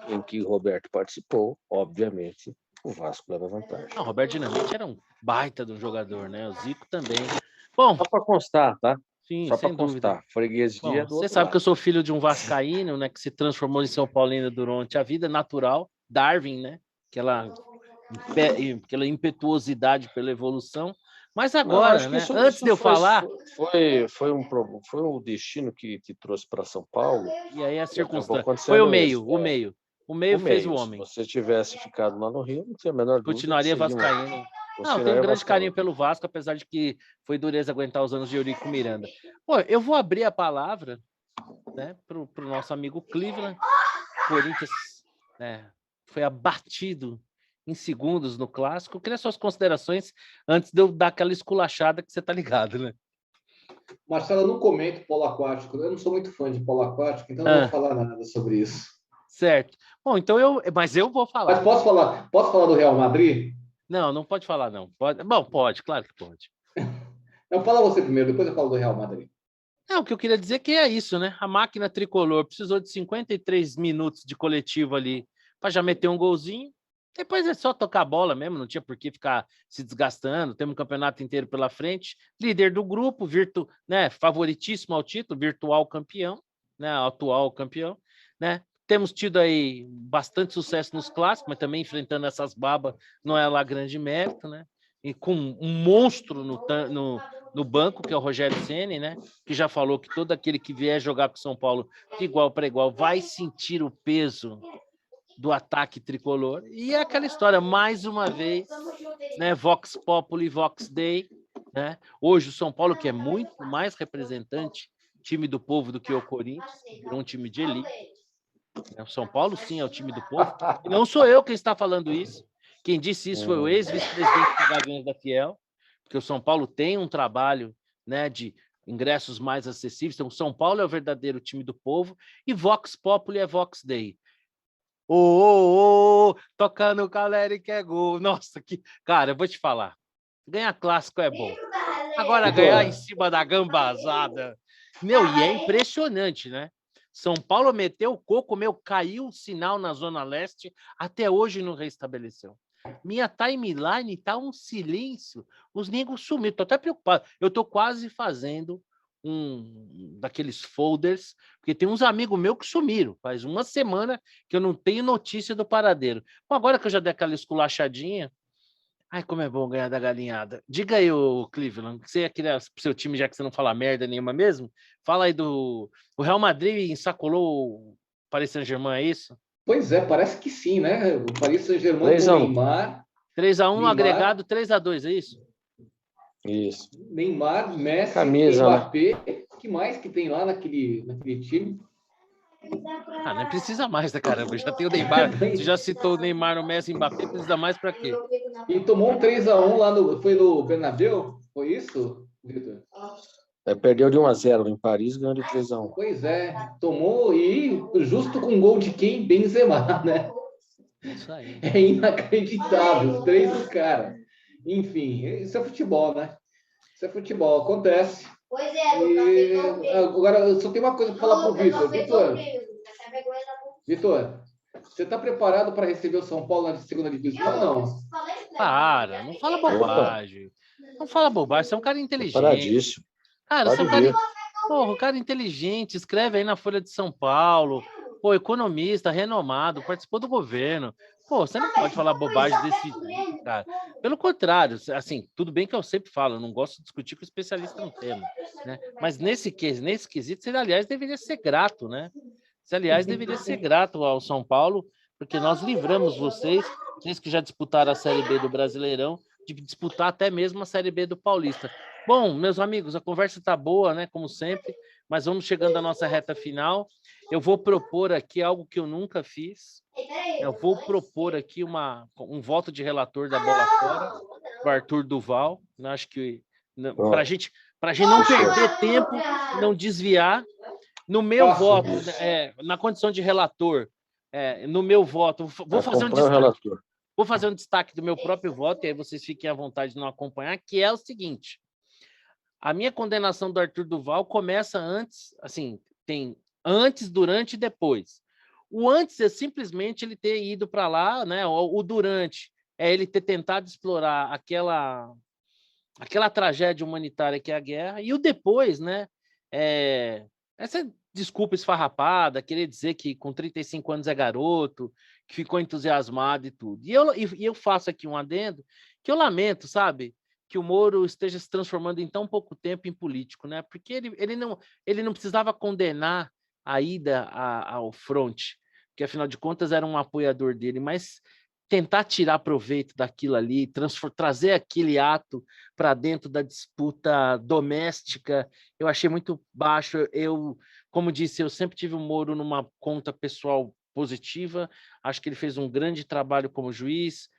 em que o Roberto participou, obviamente, o Vasco leva vantagem. Não, o Roberto Dinamite era um baita de um jogador, né? O Zico também. Bom, Só para constar, tá? sim, Só para sem dúvida. constar. Freguesia Bom, do você outro sabe que eu lado. sou filho de um vascaíno, né? Que se transformou em São Paulino durante a vida natural, Darwin, né? Aquela impetuosidade pela evolução. Mas Não, agora, acho que né? Antes de eu falar, foi um destino que trouxe para São Paulo. e aí a E acabou circunstância. acontecendo Foi o meio, isso. o meio. O meio fez o Se homem. você tivesse ficado lá no Rio, não tinha a menor dúvida. Continuaria vascaíno. Não, eu tenho um grande carinho pelo Vasco, apesar de que foi dureza aguentar os anos de Eurico Miranda. Pô, eu vou abrir a palavra, né, para o nosso amigo Cleveland. Corinthians, né, foi abatido em segundos no Clássico. Eu queria suas considerações antes de eu dar aquela esculachada que você tá ligado, né? Marcelo, eu não comento polo aquático. Eu não sou muito fã de polo aquático, então não vou falar nada sobre isso. Certo. Bom, então mas eu vou falar. Mas posso falar do Real Madrid? Não pode falar, não. Pode. Bom, pode, claro que pode. Não, fala você primeiro, depois eu falo do Real Madrid. Não, o que eu queria dizer é que é isso, né? A máquina tricolor precisou de 53 minutos de coletivo ali para já meter um golzinho. Depois é só tocar a bola mesmo, não tinha por que ficar se desgastando. Temos um campeonato inteiro pela frente. Líder do grupo, né? Favoritíssimo ao título, virtual campeão, né? Atual campeão, né? Temos tido aí bastante sucesso nos clássicos, mas também enfrentando essas babas não é lá grande mérito, né? E com um monstro no banco, que é o Rogério Ceni, né? Que já falou que todo aquele que vier jogar com São Paulo de igual para igual vai sentir o peso do ataque tricolor. E é aquela história, mais uma vez, né? Vox Populi, Vox Dei, né? Hoje o São Paulo, que é muito mais representante, time do povo do que o Corinthians, virou um time de elite. O São Paulo, sim, é o time do povo. E não sou eu quem está falando isso. Quem disse isso foi o ex-vice-presidente do Gaviões da Fiel, porque o São Paulo tem um trabalho, né, de ingressos mais acessíveis. Então, o São Paulo é o verdadeiro time do povo e Vox Populi é Vox Dei. Tocando o Caleri que é gol. Nossa, cara, eu vou te falar. Ganhar clássico é bom. Agora, ganhar em cima da gambazada. Meu, e é impressionante, né? São Paulo meteu o coco, caiu o sinal na Zona Leste, até hoje não restabeleceu. Minha timeline tá um silêncio. Os negros sumiram. Tô até preocupado. Eu tô quase fazendo um daqueles folders, porque tem uns amigos meus que sumiram. Faz uma semana que eu não tenho notícia do paradeiro. Bom, agora que eu já dei aquela esculachadinha, ai, como é bom ganhar da galinhada. Diga aí, ô Cleveland, que você ia criar pro seu time, já que você não fala merda nenhuma mesmo? Fala aí o Real Madrid ensacolou o Paris Saint-Germain, é isso? Pois é, parece que sim, né? O Paris Saint-Germain com o Neymar. 3-1 no agregado, 3-2, é isso? Isso. Neymar, Messi, Camisa, Mbappé. O que mais que tem lá naquele time? Nem precisa mais, né, caramba? Já tem o Neymar. Você já citou o Neymar, o Messi, o Mbappé, precisa mais para quê? E tomou um 3-1 lá foi no Bernabéu? Foi isso, Vitor? Perdeu de 1-0 em Paris, ganhou de 3-1. Pois é, tomou e justo com gol de quem? Benzema, né? Isso aí. É inacreditável, os 3 do cara. Enfim, isso é futebol, né? Isso é futebol, acontece. Pois é, e agora, eu só tenho uma coisa para falar pro Vitor. Vitor, você está preparado para receber o São Paulo na segunda divisão ou não? Para, não fala bobagem. Não fala bobagem, você é um cara inteligente. Paradíssimo. Cara, você é um cara... Porra, um cara inteligente, escreve aí na Folha de São Paulo. Pô, economista, renomado, participou do governo. Pô, você não pode falar bobagem desse jeito, cara. Pelo contrário, assim, tudo bem que eu sempre falo, eu não gosto de discutir com especialista no tema, né? Mas nesse quesito, você, aliás, deveria ser grato, né? Você, aliás, deveria ser grato ao São Paulo, porque nós livramos vocês que já disputaram a Série B do Brasileirão, de disputar até mesmo a Série B do Paulista. Bom, meus amigos, a conversa está boa, né? Como sempre, mas vamos chegando à nossa reta final. Eu vou propor aqui algo que eu nunca fiz. Eu vou propor aqui um voto de relator da bola fora, o Arthur Duval. Eu acho que para gente não perder tempo e não desviar. No meu voto, na condição de relator, no meu voto, vou fazer um destaque do meu próprio voto, e aí vocês fiquem à vontade de não acompanhar, que é o seguinte: a minha condenação do Arthur Duval começa antes, assim, tem antes, durante e depois. O antes é simplesmente ele ter ido para lá, né? O durante é ele ter tentado explorar aquela tragédia humanitária que é a guerra, e o depois, né? Essa desculpa esfarrapada, querer dizer que com 35 anos é garoto, que ficou entusiasmado e tudo. E eu faço aqui um adendo que eu lamento, sabe? Que o Moro esteja se transformando em tão pouco tempo em político, né? Porque ele não precisava condenar a ida ao fronte, que afinal de contas era um apoiador dele, mas tentar tirar proveito daquilo ali, trazer aquele ato para dentro da disputa doméstica, eu achei muito baixo. Como disse, eu sempre tive o Moro numa conta pessoal positiva, acho que ele fez um grande trabalho como juiz,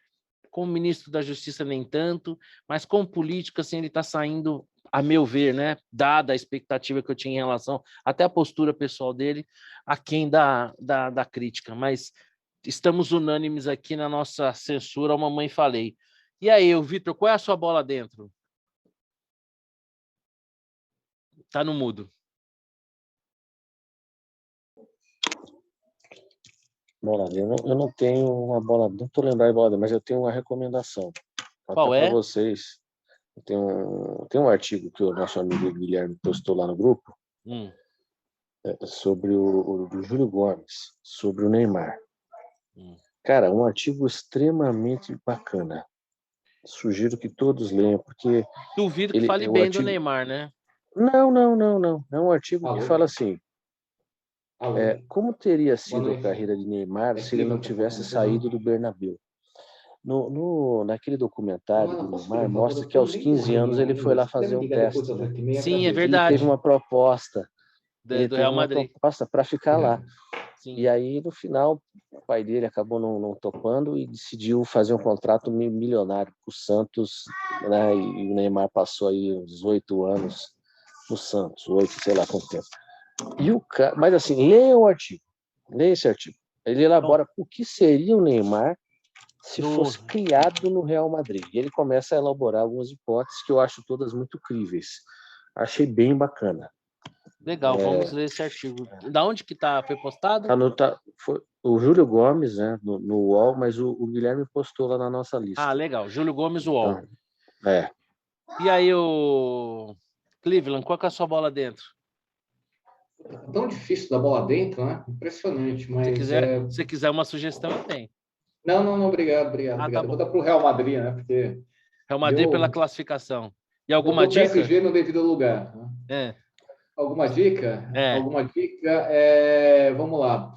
como ministro da Justiça nem tanto, mas como político, assim, ele está saindo, a meu ver, né, dada a expectativa que eu tinha em relação até a postura pessoal dele, aquém da crítica, mas estamos unânimes aqui na nossa censura ao Mamãe Falei. E aí, Vitor, qual é a sua bola dentro? Tá no mudo. Bola dentro. Eu não tenho uma bola, não estou lembrando de bola dentro, mas eu tenho uma recomendação. Qual até é? Para vocês. Tem um artigo que o nosso amigo Guilherme postou lá no grupo sobre o Júlio Gomes, sobre o Neymar. Cara, um artigo extremamente bacana. Sugiro que todos leiam, porque... Duvido que fale bem do Neymar, né? Não. É um artigo que fala assim, como teria sido a carreira de Neymar se ele não tivesse saído do Bernabéu. Naquele documentário do Neymar, mostra que aos 15 anos ele foi lá fazer um teste. Né? Sim, é verdade. Ele teve uma proposta. Do Real Madrid. Para ficar lá. Sim. E aí, no final, o pai dele acabou não topando e decidiu fazer um contrato milionário com o Santos, né? E o Neymar passou aí uns 8 anos no Santos, 8, sei lá quanto tempo. Mas assim, leia o artigo, leia esse artigo. Ele elabora o que seria o Neymar se fosse criado no Real Madrid. E ele começa a elaborar algumas hipóteses que eu acho todas muito críveis. Achei bem bacana. Legal, vamos ler esse artigo. Da onde que foi postado? Foi o Júlio Gomes, né, no UOL, mas o Guilherme postou lá na nossa lista. Ah, legal. Júlio Gomes, UOL. Então, E aí, o Cleveland, qual que é a sua bola dentro? É tão difícil da bola dentro, né? Impressionante, mas... Se você quiser uma sugestão, eu tenho. Não, obrigado. Tá Vou dar para o Real Madrid, né? Porque Real Madrid pela classificação. E alguma botou dica? PSG no devido lugar. Né? Alguma dica? Alguma dica? Vamos lá.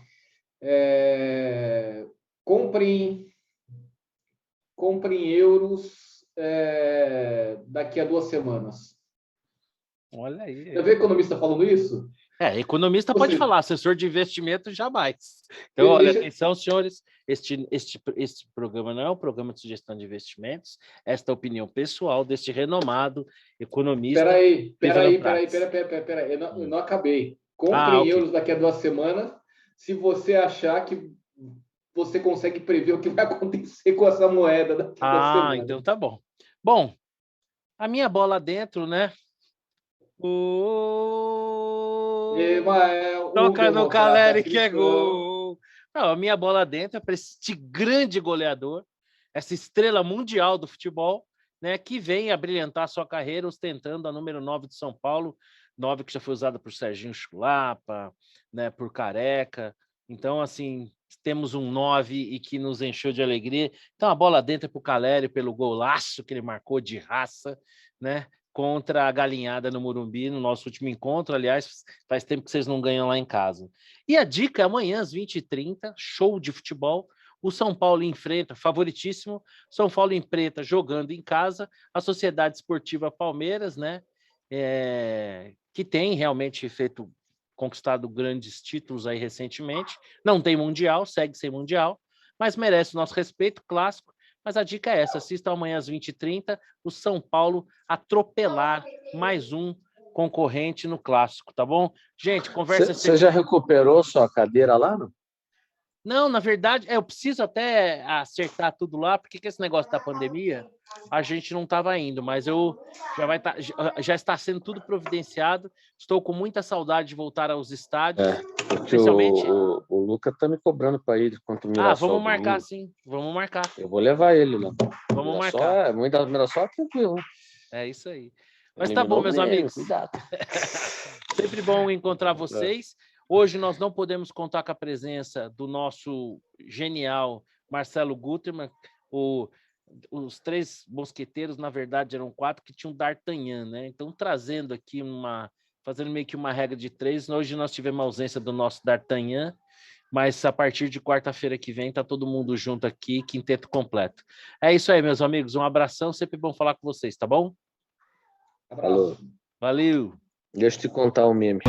Comprem euros daqui a 2 semanas. Olha aí. Já viu economista falando isso? Economista pode falar, assessor de investimento jamais. Então, olha, atenção, senhores, este programa não é um programa de sugestão de investimentos, esta é a opinião pessoal deste renomado economista. Peraí, eu não acabei. Comprem euros daqui a 2 semanas, se você achar que você consegue prever o que vai acontecer com essa moeda daqui a 2 semanas. Então tá bom. Bom, a minha bola dentro, né? Toca no Caleri que é gol. Não, a minha bola dentro é para este grande goleador, essa estrela mundial do futebol, né, que vem a brilhantar sua carreira ostentando a número 9 de São Paulo, 9 que já foi usada por Serginho Chulapa, né, por Careca. Então, assim, temos um 9 e que nos encheu de alegria. Então, a bola dentro é para o Caleri, pelo golaço que ele marcou de raça, né? Contra a Galinhada no Morumbi, no nosso último encontro. Aliás, faz tempo que vocês não ganham lá em casa. E a dica é amanhã, às 20h30, show de futebol. O São Paulo enfrenta, favoritíssimo, São Paulo em preta jogando em casa, a Sociedade Esportiva Palmeiras, né? que tem realmente conquistado grandes títulos aí recentemente. Não tem Mundial, segue sem Mundial, mas merece o nosso respeito, clássico. Mas a dica é essa, assista amanhã às 20h30, o São Paulo atropelar mais um concorrente no clássico, tá bom? Gente, conversa... Você já recuperou sua cadeira lá, não? Não, na verdade, eu preciso até acertar tudo lá, porque com esse negócio da pandemia, a gente não estava indo, mas já está sendo tudo providenciado. Estou com muita saudade de voltar aos estádios. Porque Especialmente... o Luca tá me cobrando para ir contra o Mirassol. Vamos marcar, domingo. sim. Vamos marcar. Eu vou levar ele lá. Vamos marcar. Mirassol é tranquilo. É isso aí. Mas tá bom, meus amigos. Cuidado. Sempre bom encontrar vocês. Hoje nós não podemos contar com a presença do nosso genial Marcelo Gutermann. Os 3 mosqueteiros, na verdade, eram 4 que tinham D'Artagnan, né? Então, trazendo aqui fazendo meio que uma regra de 3. Hoje nós tivemos a ausência do nosso D'Artagnan, mas a partir de quarta-feira que vem tá todo mundo junto aqui, quinteto completo. É isso aí, meus amigos. Um abração, sempre bom falar com vocês, tá bom? Abraço. Falou. Valeu! Deixa eu te contar um meme.